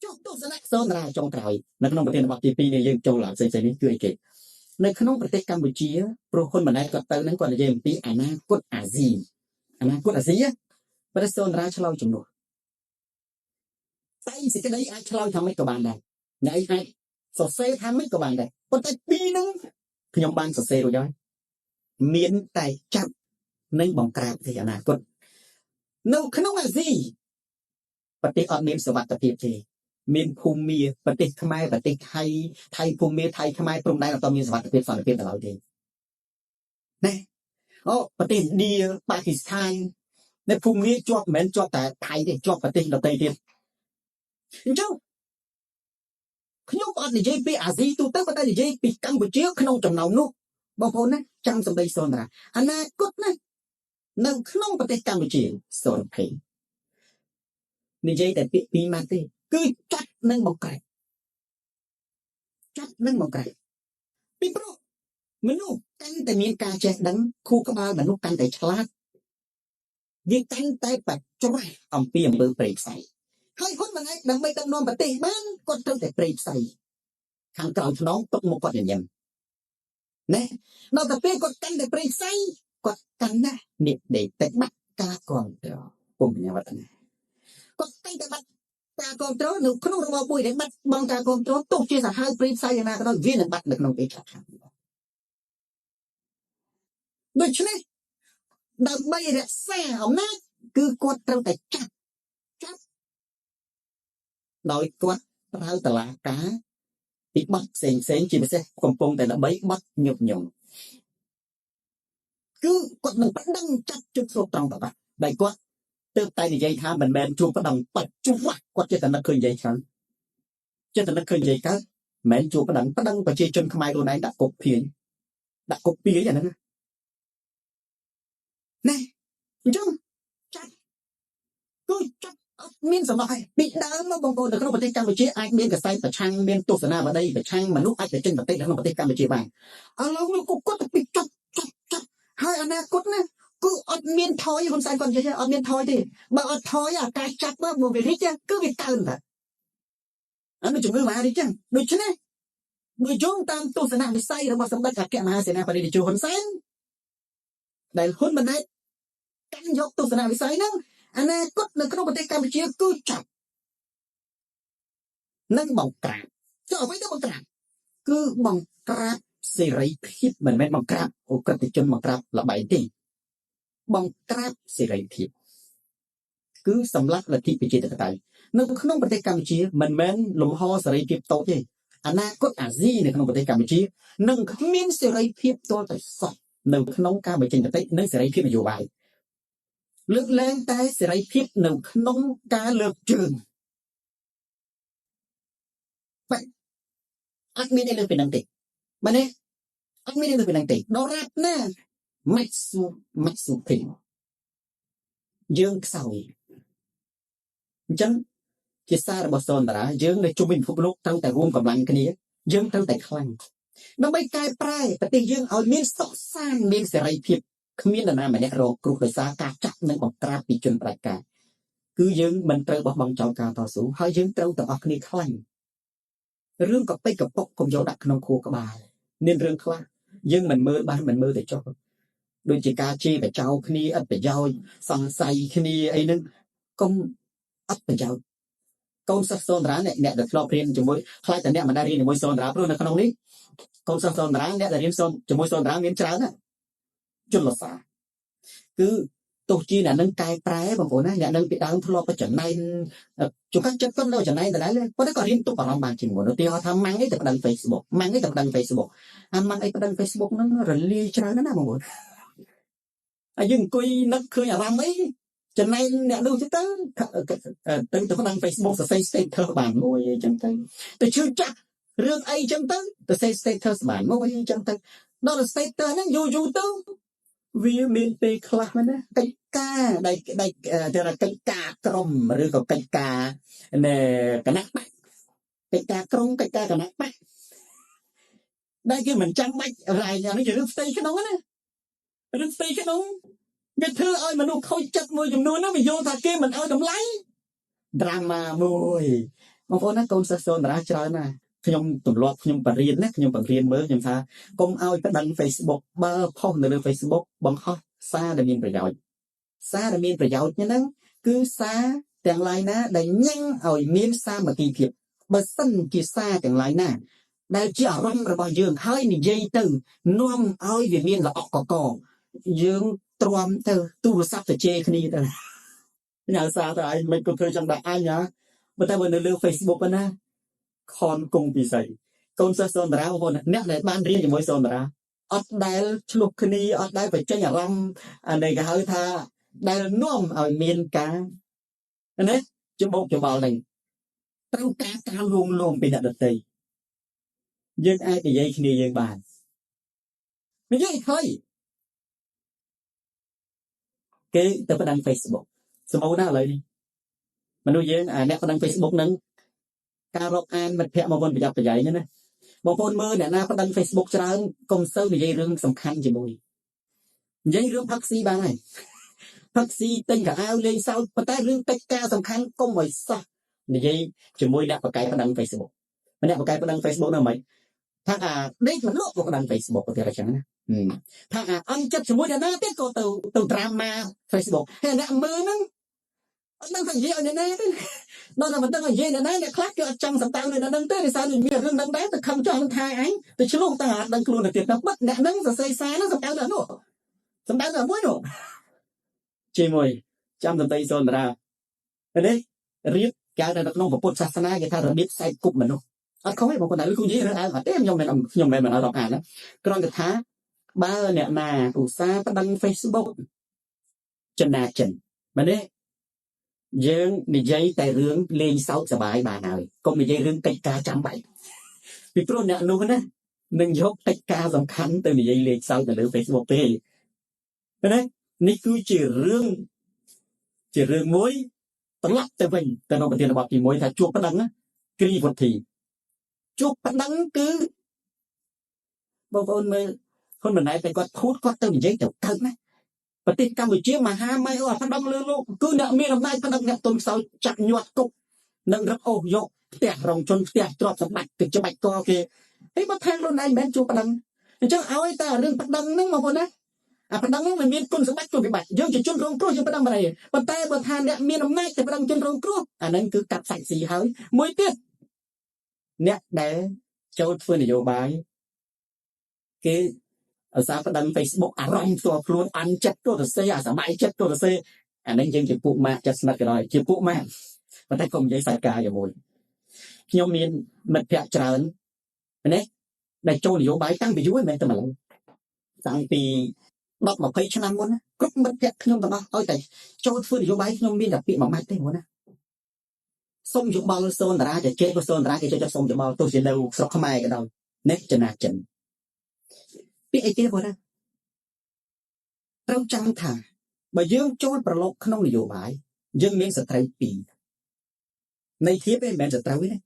Speaker 1: ចុះទស្សនៈសូនតារាចុងក្រោយនៅក្នុងប្រធានបទទី2នេះយើងចូលឡើងផ្សេងៗនេះគឺអីគេនៅក្នុងប្រទេសកម្ពុជាព្រោះហ៊ុនម៉ាណែតគាត់ទៅនឹងគាត់និយាយអំពីអនាគតអាស៊ីប្រទេសសូនតារាឆ្លើយជំនួសតែសេចក្តីអាចឆ្លើយថាមិនក៏បានដែរអ្នកឯងអាចសរសេរថាមិនក៏បានដែរប៉ុន្តែពីរហ្នឹងខ្ញុំបានសរសេររួចហើយមានតែចាប់និងបង្ក្រាបពីអនាគតនៅក្នុងអាស៊ីប្រទេសអត់មានសុវត្ថិភាពទេមានភូមិមាប្រទេសខ្មែរប្រទេសថៃភូមិមាថៃខ្មែរព្រំដែនអត់មានសុវត្ថិភាពសន្តិភាពដល់ឡើយទេណាប្រទេសឥណ្ឌាប៉ាគីស្ថាននៅភូមិមាជាប់មិនមែនជាប់តែថៃទេជាប់ប្រទេសដទៃទៀតអញ្ចឹងខ្ញុំអត់និយាយពីអាស៊ីទូទៅប៉ុន្តែនិយាយពីកម្ពុជាក្នុងចំណោមនោះបងប្អូនណាចាំសម្ដីសូនតារាអនាគតណានៅក្នុងប្រទេសកម្ពុជាសូនភេនិយាយតែពាក្យពីរម៉ាត់ទេគឺចាត់និងបង្ក្រាបពីព្រោះមនុស្សកាន់តែមានការចេះដឹងខួរក្បាលមនុស្សកាន់តែឆ្លាតវាកាន់តែបច្ចុប្បន្នអំពីអំពើព្រៃផ្សៃហើយហ៊ុនម៉ាណែតដើម្បីដឹកនាំប្រទេសបានគាត់ត្រូវតែព្រៃផ្សៃខាងក្រោយខ្នងទុកមកគាត់ញញឹមណាដល់តែពេលគាត់កាន់តែព្រៃផ្សៃគាត់កាន់ណានេះដេកតែបាត់ការគ្រប់គ្រងពុំញ្ញាវត្តនាគាត់តែបាត់ការគ្រប់គ្រងនៅក្នុងរបបមួយដែលបាត់បង់ការគ្រប់គ្រងទោះជាសាហាវព្រៃផ្សៃយ៉ាងណាក៏ដោយវានឹងបាត់នៅក្នុងពេលឆាប់ដូច្នេះ ដើម្បីរក្សាអំណាចគឺគាត់ត្រូវតែចាប់ដោយគាត់ប្រើតឡាការពីបទផ្សេងជាពិសេសកំពុងតែដើម្បីបទញុកញង់គឺគាត់នឹងប្តឹងចាប់ជុតស្រុកត្រង់តបាដែលគាត់ទើបតែនិយាយថាមិនមែនជួបប្តឹងបច្ចុប្បន្នគាត់ចេះតែនឹកឃើញនិយាយច្រើនចេះតែនឹកឃើញនិយាយកើតមិនមែនជួបប្តឹងប្រជាជនខ្មែរខ្លួនឯងដាក់គុកភៀងដាក់គុកពីអាហ្នឹងណែអញ្ចឹងចាប់គឺចាប់អត់មានសំណោះឯងពីដើមមកបងប្អូននៅក្នុងប្រទេសកម្ពុជាអាចមានកសែតប្រឆាំងមានទស្សនាវដ្តីប្រឆាំងមនុស្សអាចទៅចេញប្រទេសនៅក្នុងប្រទេសកម្ពុជាបានឥឡូវនេះគាត់ទៅពីចាប់ហើយអនាគតណាគឺអត់មានថយហ៊ុនសែនគាត់និយាយអត់មានថយទេបើអត់ថយអាការចាប់មកវារីកគឺវាកើនតែអានេះជំងឺមហារីកចឹងដូច្នេះបើយោងតាមទស្សនវិស័យរបស់សម្ដេចអគ្គមហាសេនាបតីតេជោហ៊ុនសែនដែលហ៊ុនម៉ាណែតកាន់យកទស្សនវិស័យហ្នឹងអនាគតនៅក្នុងប្រទេសកម្ពុជាគឺចាប់នឹងបង្ក្រាបចុះអ្វីទៅបង្ក្រាបគឺបង្ក្រាបសេរីភាពមិនមែនបង្ក្រាបអក្រិតជនបង្ក្រាបលបែងទេបង្ក្រាបសេរីភាពគឺសម្លាប់លទ្ធិប្រជាធិបតេយ្យនៅក្នុងប្រទេសកម្ពុជាមិនមែនលំហសេរីភាពតូចទេអនាគតអាស៊ីនៅក្នុងប្រទេសកម្ពុជានឹងគ្មានសេរីភាពទាល់តែសោះនៅក្នុងការបញ្ចេញមតិនិងសេរីភាពនយោបាយលើកលែងតែសេរីភាពនៅក្នុងការលើកជើងបែបអត់មានអីលើពីហ្នឹងទេបាទនេះអត់មានអីលើពីហ្នឹងទេដរាបណាម៉ាច់ស៊ូភីយើងខ្សោយអញ្ចឹងជាសាររបស់សនតារាយើងនៅជុំវិញពិភពលោកត្រូវតែរួមកម្លាំងគ្នាយើងត្រូវតែខ្លាំងដើម្បីកែប្រែប្រទេសយើងឲ្យមានសុខសាន្តមានសេរីភាពគ្មាននរណាម្នាក់រងគ្រោះដោយសារការចាប់និងបង្ក្រាបពីជនបដិការគឺយើងមិនត្រូវបោះបង់ចោលការតស៊ូហើយយើងត្រូវទាំងអស់គ្នាខ្លាំងរឿងកប៉ិចកប៉ុកកុំយកដាក់ក្នុងខួរក្បាលមានរឿងខ្លះយើងមិនមើលបានមិនមើលទៅចុះដូចជាការជេរបចោគ្នាឥតប្រយោជន៍សង្ស័យគ្នាអីហ្នឹងកុំអត់ប្រយោជន៍កូនសិស្សសនតារាអ្នកដែលធ្លាប់រៀនជាមួយខ្លាចតែអ្នកមិនដែលរៀនជាមួយសនតារាព្រោះនៅក្នុងនេះកូនសិស្សសនតារាអ្នកដែលរៀនជាមួយសនតារាមានច្រើនណាជនលសាគឺទោះជាអ្នកនឹងកែប្រែបងប្អូនណាអ្នកនឹងពីដើមធ្លាប់ចំណែនជួនកាលចិត្តគាត់នៅចំណែនដដែលប៉ុន្តែក៏រៀនទុកអារម្មណ៍បានជាមួយឧទាហរណ៍ថាម៉ាំងអីទៅប្តឹង Facebook ម៉ាំងអីទៅប្តឹង Facebook អាម៉ាំងអីប្តឹង Facebook ហ្នឹងរលាយច្រើនណាស់បងប្អូនហើយយើងអង្គុយនឹកឃើញអារម្មណ៍អីចំណែនអ្នកនោះទៅប្តឹង Facebook សរសេរ status បានមួយអីចឹងទៅជឿចាក់រឿងអីចឹងទៅសរសេរ status បានមួយអីចឹងទៅដល់ status ហ្នឹងយូរទៅវាមានពេលខ្លះណាកិច្ចការដែលគេថាកិច្ចការក្រុមឬក៏កិច្ចការនៃគណៈបកកិច្ចការក្រុមកិច្ចការគណៈបកដែលគេមិនចាំបាច់រាយយ៉ាងនេះជារឿងផ្ទៃក្នុងណារឿងផ្ទៃក្នុងវាធ្វើឲ្យមនុស្សខូចចិត្តមួយចំនួនណាវាយល់ថាគេមិនឲ្យតម្លៃ drama មួយបងប្អូនណាកូនសិស្សសូនតារាច្រើនណាខ្ញុំទម្លាប់ខ្ញុំបរៀនណាខ្ញុំបង្រៀនមើលខ្ញុំថាកុំឲ្យប្តឹង Facebook បើផុសនៅលើ Facebook បង្ហោះសារដែលមានប្រយោជន៍សារដែលមានប្រយោជន៍ហ្នឹងគឺសារទាំងឡាយណាដែលញ៉ាំងឲ្យមានសាមគ្គីភាពបើសិនជាសារទាំងឡាយណាដែលជាអារម្មណ៍របស់យើងហើយនិយាយទៅនាំឲ្យវាមានល្អក់កកយើងទ្រាំទៅទូរស័ព្ទទៅជេរគ្នាទៅញ៉ាំសារទៅឯងមិនក៏ធ្វើចឹងដែរអញណាបើតែនៅលើ Facebook ណាខនគង់ពិសីកូនសិស្សសនតារាបងប្អូនអ្នកដែលបានរៀនជាមួយសនតារាអត់ដែលឆ្លុះគ្នាអត់ដែលបញ្ចេញអារម្មណ៍នៃគេហៅថាដែលនាំឲ្យមានការណាច្បោកច្បល់នេះត្រូវការការលួងលោមពីអ្នកដទៃយើងអាចនិយាយគ្នាយើងបាននិយាយខ្លីគេទៅប្តឹង Facebook សម្បូរណាស់ឥឡូវនេះមនុស្សយើងអ្នកប្តឹង Facebook ហ្នឹងការរកអានមិត្តភ័ក្តិមកវិញប្រយ័ត្នប្រយែងណាបងប្អូនមើលអ្នកណាប្តឹង Facebook ច្រើនកុំសូវនិយាយរឿងសំខាន់ជាមួយនិយាយរឿងផឹកស៊ីបានហើយផឹកស៊ីទិញកៅអៅលេងសើចប៉ុន្តែរឿងកិច្ចការសំខាន់កុំឲ្យសោះនិយាយជាមួយអ្នកបកកាយប្តឹង Facebook ម្នាក់បកកាយប្តឹង Facebook នោះហ្មងថាដេកមិនលក់ក៏ប្តឹង Facebook ទៅតែចឹងណាថាអន់ចិត្តជាមួយអ្នកណាទៀតក៏ទៅ drama Facebook ហើយអ្នកមើលហ្នឹងអត់ដឹងថានិយាយឲ្យអ្នកណាទេដល់តែមិនដឹងនិយាយអ្នកណាអ្នកខ្លះគេអត់ចង់សម្ដៅនៅនឹងទេដោយសារមានរឿងដឹងដែរទៅខំចង់ថាអញទៅឆ្លោះតែអត់ដឹងខ្លួនទៅទៀតដល់បាត់អ្នកហ្នឹងសរសេរសារហ្នឹងសម្ដៅដល់នោះសម្ដៅដល់មួយនោះ ជាមួយចាំតន្ត្រីសូនតារានេះរៀបកៅនៅក្នុងពុទ្ធសាសនាគេថារបៀបខ្សែគប់មនុស្សអត់ខុសទេបងប្អូនតែគូនិយាយរឿងអើអត់ទេខ្ញុំមិនអត់រកអានណាគ្រាន់តែថាបើអ្នកណាឧស្សាហ៍ប្តឹង Facebook ចិនណាចិនមែនទេយើងនិយាយតែរឿងលេងសើចសប្បាយបានហើយកុំនិយាយរឿងកិច្ចការចាំបាច់ពីព្រោះអ្នកនោះណានឹងយកកិច្ចការសំខាន់ទៅនិយាយលេងសើចនៅលើ Facebook ទេណានេះគឺជារឿងមួយត្រឡប់ទៅវិញទៅក្នុងប្រធានបទទី1ថាជួបប្តឹងគ្រីវុធីជួបប្តឹងគឺបងប្អូនមើលហ៊ុនម៉ាណែតតែគាត់គាត់ទៅនិយាយទៅកើតណាប្រទេសកម្ពុជាមហាម៉ៃអូប្តឹងលើលោកគឺអ្នកមានអំណាចប្តឹងអ្នកទុនខ្សោយចាក់ញាត់គុកនិងរឹបអូសយកផ្ទះរងជនផ្ទះទ្រព្យសម្បត្តិទៅច្បាច់កគេហើយបើថាខ្លួនឯងមិនមែនជួបប្តឹងអញ្ចឹងឲ្យតែរឿងប្តឹងហ្នឹងបងប្អូនណាអាប្តឹងហ្នឹងមិនមានគុណសម្បត្តិគុណវិបត្តិយើងជាជនរងគ្រោះយើងប្តឹងមិនអីប៉ុន្តែបើថាអ្នកមានអំណាចទៅប្តឹងជនរងគ្រោះអាហ្នឹងគឺកាត់សាច់ស៊ីហើយមួយទៀតអ្នកដែលចូលធ្វើនយោបាយគេឧស្សាហ៍ប្តឹង Facebook អារម្មណ៍ផ្ទាល់ខ្លួនអន់ចិត្តទៅសរសេរអាសម័យចិត្តទៅសរសេរអាហ្នឹងយើងជាពួកម៉ាក់ចិត្តស្និទ្ធក៏ដោយជាពួកម៉ាក់ប៉ុន្តែកុំនិយាយសាច់ការជាមួយខ្ញុំមានមិត្តភ័ក្តិច្រើនណាដែលចូលនយោបាយតាំងពីយូរហើយមិនមែនតែម្ល៉េះតាំងពី10-20 ឆ្នាំមុនណាគ្រប់មិត្តភ័ក្តិខ្ញុំទាំងអស់ឲ្យតែចូលធ្វើនយោបាយខ្ញុំមានតែពាក្យមួយម៉ាត់ទេហ្នឹងណាសុំយោបល់សូនតារាចេះក៏សូនតារាគេចូលចិត្តសុំយោបល់ទោះជានៅស្រុកខ្មែរក៏ដោយនេះចំណាចិនពាក្យអីទៀតបងណាត្រូវចាំថាបើយើងចូលប្រឡូកក្នុងនយោបាយយើងមានសត្រូវពីរនៃធៀបឯងមិនមែនសត្រូវទេ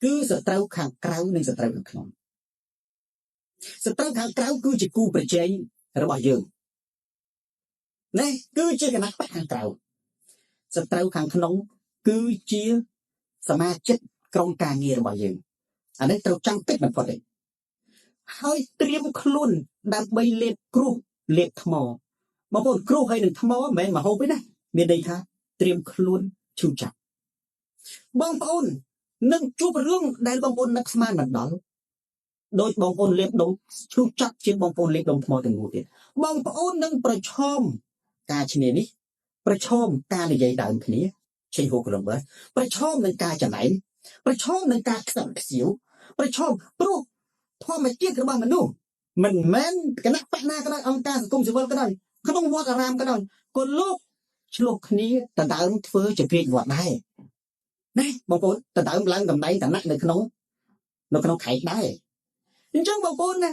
Speaker 1: គឺសត្រូវខាងក្រៅនិងសត្រូវខាងក្នុងសត្រូវខាងក្រៅគឺជាគូប្រជែងរបស់យើងនេះគឺជាគណៈបកខាងក្រៅសត្រូវខាងក្នុងគឺជាសមាជិកក្រុមការងាររបស់យើងអានេះត្រូវចាំគិតបំផុតទេហើយត្រៀមខ្លួនដើម្បីលេបគ្រោះលេបថ្មបងប្អូនគ្រោះហើយនឹងថ្មមិនមែនមហូបទេណាមានន័យថាត្រៀមខ្លួនឈឺចាប់បងប្អូននឹងជួបរឿងដែលបងប្អូននឹកស្មានមិនដល់ដោយបងប្អូនលេបដុំឈឺចាប់ជាងបងប្អូនលេបដុំថ្មទាំងមូលទៀតបងប្អូននឹងប្រឈមការឈ្នានេះប្រឈមការនិយាយដើមគ្នាចេញហូកលំបើប្រឈមនឹងការចំណែនប្រឈមនឹងការខ្សឹបខ្សៀវប្រឈមព្រោះធម្មជាតិរបស់មនុស្សមិនមែនគណៈបកណាក៏ដោយអង្គការសង្គមស៊ីវិលក៏ដោយក្នុងវត្តអារាមក៏ដោយក៏លោកឆ្លោះគ្នាដណ្ដើមធ្វើជាព្រាជវត្តដែរណាបងប្អូនដណ្ដើមឡើងតំណែងឋានៈនៅក្នុងខេត្តដែរអញ្ចឹងបងប្អូនណា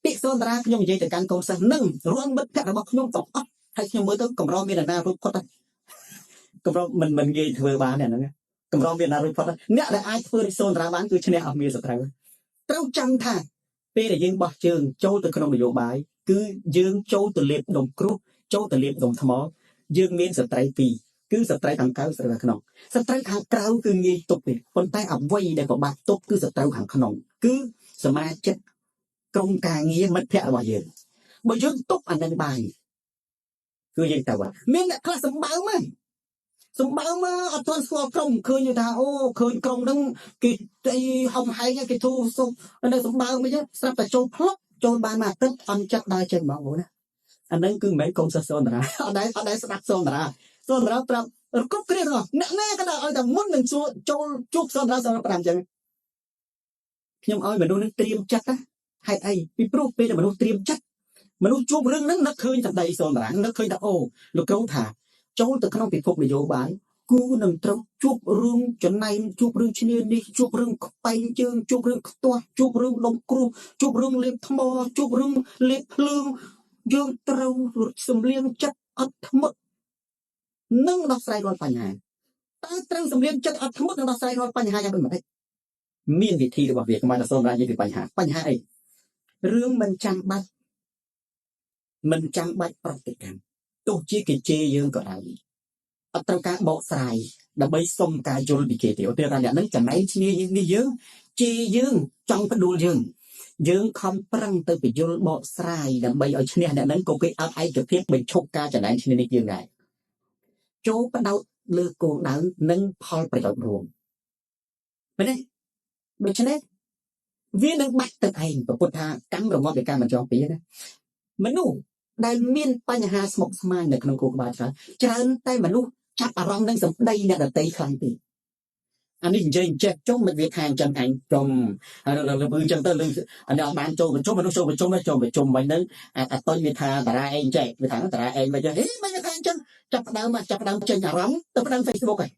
Speaker 1: ពាក្យសូនតារាខ្ញុំនិយាយទៅកាន់កូនសិស្សនឹងរួមមិត្តភក្តិរបស់ខ្ញុំទាំងអស់ហើយខ្ញុំមើលទៅកម្រមានអាណារួចផុតកម្រមិនងាយធ្វើបានអាហ្នឹងកម្រមានអាណារួចផុតអ្នកដែលអាចធ្វើរីសូនតារាបានគឺឈ្នះអស់មានសត្រូវត្រូវចាំថាពេលដែលយើងបោះជើងចូលទៅក្នុងនយោបាយគឺយើងចូលទៅលេបដុំគ្រោះចូលទៅលេបដុំថ្មយើងមានសត្រូវពីរគឺសត្រូវខាងក្រៅសត្រូវខាងក្នុងសត្រូវខាងក្រៅគឺងាយទប់ទេប៉ុន្តែអ្វីដែលពិបាកទប់គឺសត្រូវខាងក្នុងគឺសមាជិកក្រុមការងារមិត្តភ័ក្តិរបស់យើងបើយើងទប់អានឹងបានគឺយើងទៅមានអ្នកខ្លះសម្បើមមកអត់ទាន់ស្គាល់ក្រុមឃើញថាអូឃើញក្រុមហ្នឹងគេអីហំហែងគេធូរសុំនៅសម្បើមវិញស្រាប់តែចូលផ្លុកចូលបានមកទឹកអន់ចិត្តដើរចេញមកណាអាហ្នឹងគឺមិនមែនកូនសិស្សសូនតារាអត់ដែលស្ដាប់សូនតារាប្រាប់គ្រប់គ្រារបស់អ្នកណាក៏ដោយឲ្យតែមុននឹងចូលជួបសូនតារាប្រាប់អញ្ចឹងខ្ញុំឲ្យមនុស្សនឹងត្រៀមចិត្តណាហេតុអីពីព្រោះពេលដែលមនុស្សត្រៀមចិត្តមនុស្សជួបរឿងហ្នឹងនឹកឃើញតែដីសូនតារានឹកឃើញថាអូលោកគ្រូថាចូលទៅក្នុងពិភពនយោបាយគូនឹងត្រូវជួបរឿងចំណែនជួបរឿងឈ្នានេះជួបរឿងខ្បែងជើងជួបរឿងខ្ទាស់ជួបរឿងដុំគ្រោះជួបរឿងលេបថ្មជួបរឿងលេបភ្លើងយើងត្រូវសម្លៀងចិត្តអត់ធ្មត់នឹងដោះស្រាយរាល់បញ្ហាតើត្រូវសម្លៀងចិត្តអត់ធ្មត់នឹងដោះស្រាយរាល់បញ្ហាយ៉ាងដូចម្តេចមានវិធីរបស់វាកម្ពុជាសូមរាយនិយាយពីបញ្ហាអីរឿងមិនចាំបាច់ប្រតិកម្មទោះជាគេជេរយើងក៏ដោយអត់ត្រូវការបកស្រាយដើម្បីសុំការយល់ពីគេទេឧទាហរណ៍អ្នកនឹងចំណែងឈ្នានេះយើងជេរយើងចង់ផ្ដួលយើងខំប្រឹងទៅបញ្យល់បកស្រាយដើម្បីឲ្យឈ្នះអ្នកនឹងក៏គេអត់ឯកភាពបញ្ឈប់ការចំណែងឈ្នានេះយើងដែរចូលបដោតលើគោលដៅនិងផលប្រយោជន៍រួមមែនទេដូច្នេះវានឹងបាច់ទៅឯងប្រពុតថាកម្មរងាប់ដោយការមិនចង់ពីណាមនុស្ស ដែលមានបញ្ហាស្មុគស្មាញនៅក្នុងគូក្បាលច្រើនតែមនុស្សចាប់អារម្មណ៍នឹងសម្ដីអ្នកដតីខ្លាំងពេកអានេះនិយាយចេះចុំមិនវាខាងចឹងអញចុំហើយលើមើលចឹងទៅលើអានេះអត់បានចូលប្រជុំមនុស្សចូលប្រជុំចូលប្រជុំវិញហ្នឹងអាតុយវាថាតារាឯងចេះវាថាតារាឯងមិនចេះហេមិនខាងចឹងចាប់ផ្ដើមចេញអារម្មណ៍ទៅផ្ដើម Facebook ហើយ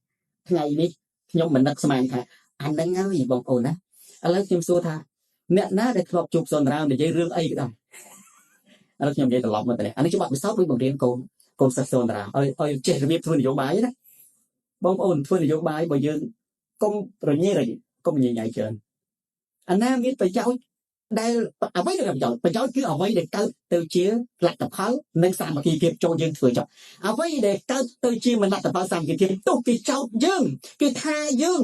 Speaker 1: ថ្ងៃនេះខ្ញុំមិននឹកស្មានថាអាហ្នឹងហើយបងប្អូនណាឥឡូវខ្ញុំសួរថាអ្នកណាដែលធ្លាប់ជួបសុនរាវនិយាយរឿងអីក៏ដោយឥឡូវខ្ញុំនិយាយត្រឡប់មកទៅនេះអានេះខ្ញុំអត់ពិសោធន៍ដូចបង្រៀនកូនសិស្សសុនរាវឲ្យចេះរបៀបធ្វើនយោបាយណាបងប្អូនធ្វើនយោបាយបើយើងកុំរញ៉េរញកុំញញ៉ៃច្រើនអាណាមានប្រយោជន៍ដែលអ្វីដែលប្រយោជន៍គឺអ្វីដែលកើតទៅជាលទ្ធផលនិងសាមគ្គីភាពចូលយើងធ្វើចុះអ្វីដែលកើតទៅជាមិនលទ្ធផលសាមគ្គីភាពទោះគេចោទយើងគេថាយើង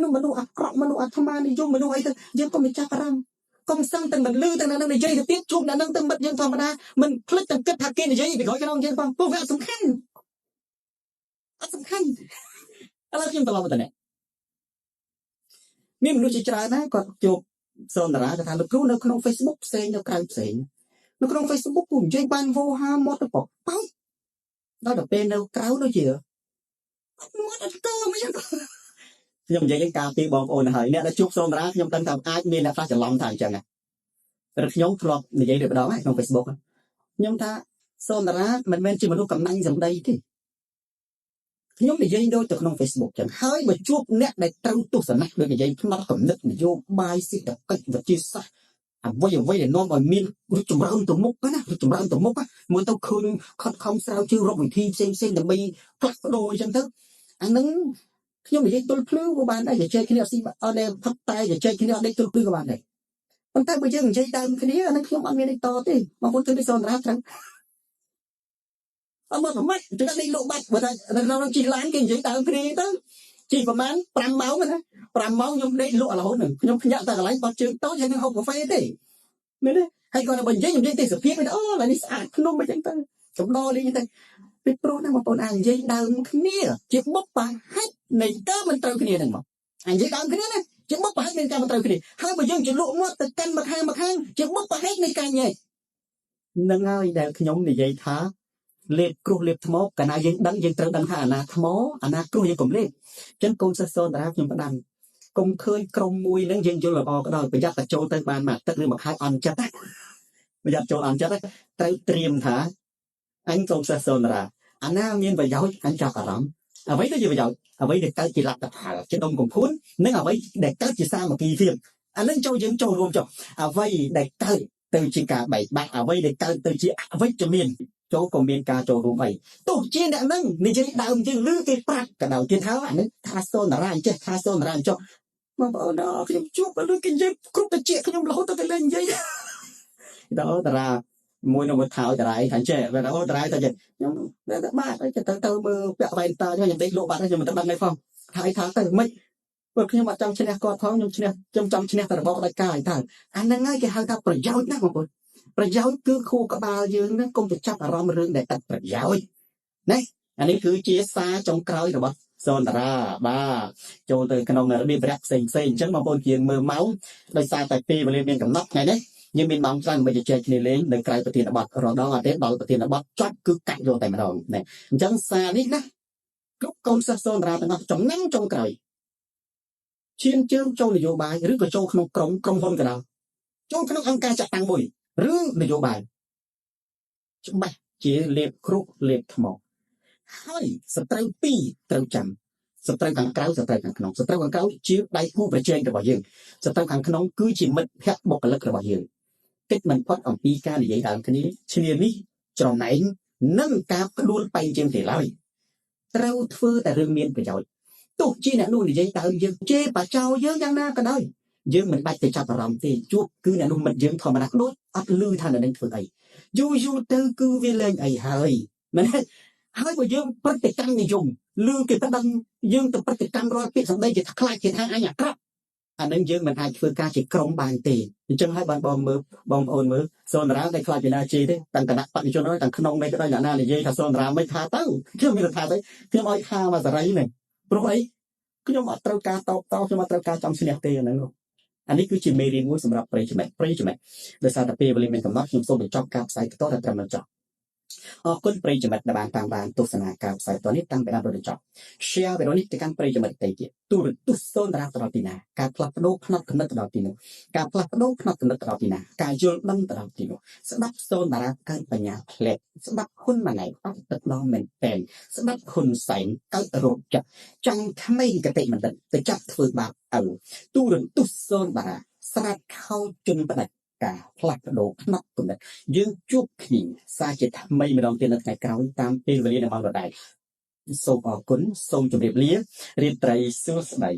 Speaker 1: នោះមនុស្សអាក្រក់មនុស្សអាត្មានិយមមនុស្សអីទៅយើងក៏មិនចាប់អារម្មណ៍កុំសឹងតែមិនលឺតែនឹងនិយាយទៅទៀតជួបតែនឹងទៅមិត្តយើងធម្មតាមិនភ្លេចតែគិតថាគេនិយាយពីក្រោយក្នុងយើងផងព្រោះវាអត់សំខាន់ឥឡូវខ្ញុំត្រឡប់មកទៅនេះមានមនុស្សជាច្រើនណាគាត់ជួបសុនរាគាត់ថាលោកគ្រូនៅក្នុង Facebook ផ្សេងនៅក្រៅផ្សេងនៅក្នុង Facebook គូនិយាយបានវោហាមកទៅប៉ោដល់ទៅពេលនៅក្រៅដូចជាមកអត់តមិនយ៉ាងខ្ញុំនិយាយការពីបងប្អូនហើយអ្នកដែលជួបសុនរាខ្ញុំដឹងថាអាចមានអ្នកខ្លះច្រឡំថាអញ្ចឹងណាតែខ្ញុំធ្លាប់និយាយទៅម្ដងហើយក្នុង Facebook ខ្ញុំថាសុនរាមិនមែនជាមនុស្សកំណាញ់សម្ដីទេខ្ញុំនិយាយដូចទៅក្នុង Facebook ចឹងហើយបើជួបអ្នកដែលត្រូវទស្សនៈដូចនិយាយផ្នែកគំនិតនយោបាយសេដ្ឋកិច្ចវិទ្យាសាស្ត្រអ្វីដែលនាំឲ្យមានរូបចម្រើនទៅមុខណារូបចម្រើនទៅមុខមើលទៅឃើញខិតខំស្រាវជ្រាវរកវិធីផ្សេងដើម្បីផ្លាស់ប្ដូរអីចឹងទៅអានឹងខ្ញុំនិយាយទល់ភ្លឺក៏បានដែរជជែកគ្នាអត់ស៊ីអត់ដែលផឹកតែជជែកគ្នាអត់ដេកទល់ភ្លឺក៏បានដែរប៉ុន្តែបើយើងនិយាយដើមគ្នាអានឹងខ្ញុំអត់មានអីតទេបងប្អូនធ្វើដូចសន្តាត្រឹមអត់មកមិនទៅដល់លោកបាត់បើថានៅជិះឡានគេនិយាយដើមគ្នាទៅជិះប្រហែល5ម៉ោងណា5ម៉ោងខ្ញុំដេកលក់រហូតនឹងខ្ញុំភ្ញាក់តែកន្លែងបត់ជើងតូចហើយនឹងហូបកាហ្វេទេមែនទេហើយគាត់បើនិយាយខ្ញុំនិយាយទេសភាពអូឡើយនេះស្អាតភ្នំអញ្ចឹងទៅចំណលេងទៅពីព្រោះណាបងប្អូនអានិយាយដើមគ្នាជាបុកប្រហែលនៃតើមិនត្រូវគ្នានឹងមកអានិយាយដើមគ្នាណាជាបុកប្រហែលនៃការមិនត្រូវគ្នាហើយបើយើងជាលក់មាត់ទៅកាន់មកខាងជាបុកប្រហែលនៃការញែកនឹងហើយដែលខ្ញុំនិយាយថាលេបគ្រោះលេបថ្មកាលណាយើងដឹងយើងត្រូវដឹងថាអាណាថ្មអាណាគ្រោះយើងកុំលេបអញ្ចឹងកូនសិស្សសូនតារាខ្ញុំផ្ដាំកុំឃើញក្រុមមួយហ្នឹងយើងយល់ល្អក៏ដោយប្រយ័ត្នតែចូលទៅបានមកទឹកឬមកខែអន់ចិត្តប្រយ័ត្នចូលអន់ចិត្តត្រូវត្រៀមថាអញកូនសិស្សសូនតារាអាណាមានប្រយោជន៍អញចាប់អារម្មណ៍អ្វីទៅជាប្រយោជន៍អ្វីដែលកើតជាលទ្ធផលជាដុំកំភួននិងអ្វីដែលកើតជាសាមគ្គីភាពអានឹងចូលយើងចូលរួមចុះអ្វីដែលកើតទៅជាការបែកបាក់អ្វីដែលកើតទៅជាអវិជ្ជមានចូលក៏មានការចូលរួមអីទោះជាអ្នកនឹងនិយាយដើមយើងឮគេប្រាប់ក៏ដោយគេថាអានេះថាសូនតារាអញ្ចេះថាសូនតារាអញ្ចោះបងប្អូនខ្ញុំជួបឮគេនិយាយគ្រប់តិចខ្ញុំរហូតទៅលេងនិយាយដល់តារាមួយនៅមកថោតារាឯងថាចេះបើអូតារាទៅខ្ញុំតែបាទទៅមើលពាក់វ៉ែនតើខ្ញុំដេកលក់បាត់ខ្ញុំមិនទៅដឹងឯផងថាទៅមិនព្រោះខ្ញុំអត់ចង់ឈ្នះគាត់ផងខ្ញុំចង់ឈ្នះតែរបស់ផ្ដាច់ការឲ្យតើអាហ្នឹងហើយគេហៅថាប្រយោជន៍ណាបងប្អូនប្រយោជន៍គឺខួរក្បាលយើងហ្នឹងកុំទៅចាប់អារម្មណ៍រឿងដែលឥតប្រយោជន៍ណាអានេះគឺជាសារចុងក្រោយរបស់សូនតារាបាទចូលទៅក្នុងរបៀបរយៈផ្សេងអញ្ចឹងបងប្អូនជាងមើលម៉ោងដោយសារតែពេលវេលាមានកំណត់ថ្ងៃនេះយើងមានម៉ោងច្រើនដើម្បីជជែកគ្នាលេងនៅក្រៅប្រធានបទរដងអត់ទេដល់ប្រធានបទចប់គឺកាត់យកតែម្ដងណាអញ្ចឹងសារនេះណាគ្រប់កូនសិស្សសូនតារាទាំងអស់ចំណេញចុងក្រោយឈានជើងចូលនយោបាយឬក៏ចូលក្នុងក្រុមហ៊ុនក៏ដោយចូលក្នុងអង្គការចាត់តាំងមួយឬនយោបាយច្បាស់ជាលេបគ្រោះលេបថ្មហើយសត្រូវពីរត្រូវចាំសត្រូវខាងក្រៅសត្រូវខាងក្នុងសត្រូវខាងក្រៅជាដៃគូប្រជែងរបស់យើងសត្រូវខាងក្នុងគឺជាមិត្តភក្តិបុគ្គលិករបស់យើងកិច្ចមិនផុតអំពីការនិយាយដើមគ្នាឈ្នានេះចំណែងនិងការផ្ដួលបែងជាងទេឡើយត្រូវធ្វើតែរឿងមានប្រយោជន៍ទោះជាអ្នកនោះនិយាយដើមយើងជេរបចោយើងយ៉ាងណាក៏ដោយយើងមិនបាច់ទៅចាប់អារម្មណ៍ទេជួបគឺអ្នកនោះមិនយើងធម្មតាដូចអត់លឺថានឹងធ្វើអីយូរទៅគឺវាលែងអីហើយមែនទេហើយបើយើងប្រតិកម្មនិយមលឺគេទៅដឹងយើងទៅប្រតិកម្មរាល់ពាក្យសម្ដីគេខ្លាចគេថាអញអាក្រក់អានឹងយើងមិនអាចធ្វើការជាក្រុមបានទេអញ្ចឹងហើយបងប្អូនមើលសូនតារាដែលខ្លាចពីណាជេទេទាំងគណៈបព្វជិជនហើយទាំងក្នុងនេះក៏ដោយអ្នកណានិយាយថាសូនតារាមិនថាទៅខ្ញុំមានថាទៅខ្ញុំឲ្យថាមកសេរីនេះព្រោះអីខ្ញុំអត់ត្រូវការតបតខ្ញុំអត់ត្រូវការចង់ឈ្នះទេអាហ្នឹង อันนี้คือจิเมรีนมูสำหรับปริจเมตโดยสารตะเปียบริเวณกำลังส่งส่งไปจอบการใส่ตัวแต่ตรมันจอบคนปริจเมตในบางบางตุสนาการใส่ตัวนี้ตั้งเป็นอันโดยจอบเชียร์เวลานี้ในการปริจเมตเตยตุสโซนราตลอดตีนาการพลัดโลกขนาดขนาดตลอดตีนการพลัดโลกขนาดขนาดตลอดตีนาการยุลดังตลอดตีนสำหรับโซนราการปัญญาเพลสำหรับคนมาไหนต้องตัดน้องเหม็นเป็นสำหรับคนใส่ก็รบจับจังทำไมกติมันแต่จับถือบาเอาตุโซนบาสลัดเข้าจนประดับกาพลัดโลกนักตุนยืนจุกขิงสาจิตไม่ลองเตียนในกราวตามเป็นเวลีในบางระดับส่งออกกุนส่งจุดเรียบเรียนไตรสู้สบาย